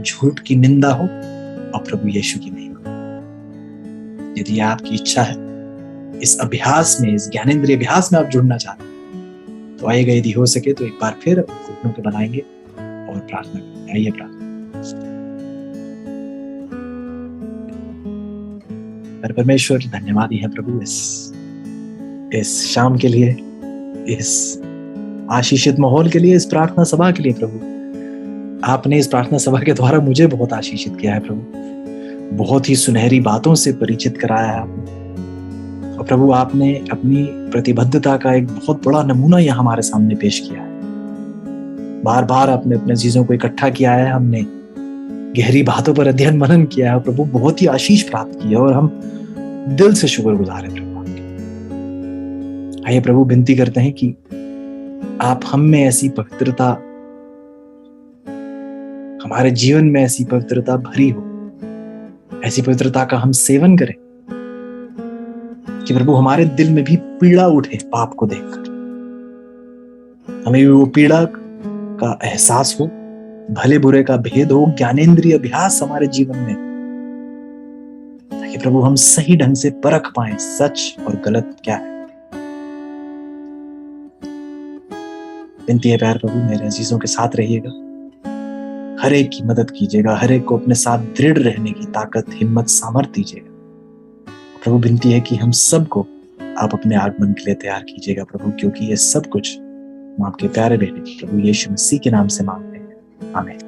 झूठ की निंदा हो और प्रभु यीशु की महिमा। यदि आपकी इच्छा है इस अभ्यास में, इस ज्ञानेंद्रिय अभ्यास में आप जुड़ना चाहते हैं, तो आइएगा, यदि हो सके तो एक बार फिर अपने घुटनों के बनाएंगे और प्रार्थना करेंगे। आइए प्रार्थना। परमेश्वर, धन्यवाद है प्रभु इस शाम के लिए, इस आशीषित माहौल के लिए, इस प्रार्थना सभा के लिए। प्रभु, आपने इस प्रार्थना सभा के द्वारा मुझे बहुत आशीषित किया है प्रभु, बहुत ही सुनहरी बातों से परिचित कराया है आपने। और प्रभु आपने अपनी प्रतिबद्धता का एक बहुत बड़ा नमूना यहाँ हमारे सामने पेश किया है। बार बार आपने अपने चीजों को इकट्ठा किया है, हमने गहरी बातों पर अध्ययन मनन किया है, प्रभु बहुत ही आशीष प्राप्त की है और हम दिल से शुक्रगुजार हैं प्रभु आपके। आइए प्रभु विनती करते हैं कि आप हम में ऐसी पवित्रता, हमारे जीवन में ऐसी पवित्रता भरी हो, ऐसी पवित्रता का हम सेवन करें कि प्रभु हमारे दिल में भी पीड़ा उठे पाप को देखकर, हमें भी वो पीड़ा का एहसास हो, भले बुरे का भेद हो, ज्ञानेंद्रिय अभ्यास हमारे जीवन में, ताकि प्रभु हम सही ढंग से परख पाए सच और गलत क्या है। विनती है प्यार प्रभु, मेरे अजीजों के साथ रहिएगा, हर एक की मदद कीजिएगा, हर एक को अपने साथ दृढ़ रहने की ताकत, हिम्मत, सामर्थ्य दीजिएगा प्रभु। विनती है कि हम सबको आप अपने आगमन के लिए तैयार कीजिएगा प्रभु, क्योंकि ये सब कुछ हम आपके प्यारे बेटे प्रभु यीशु मसीह के नाम से मांगते हैं, आमीन।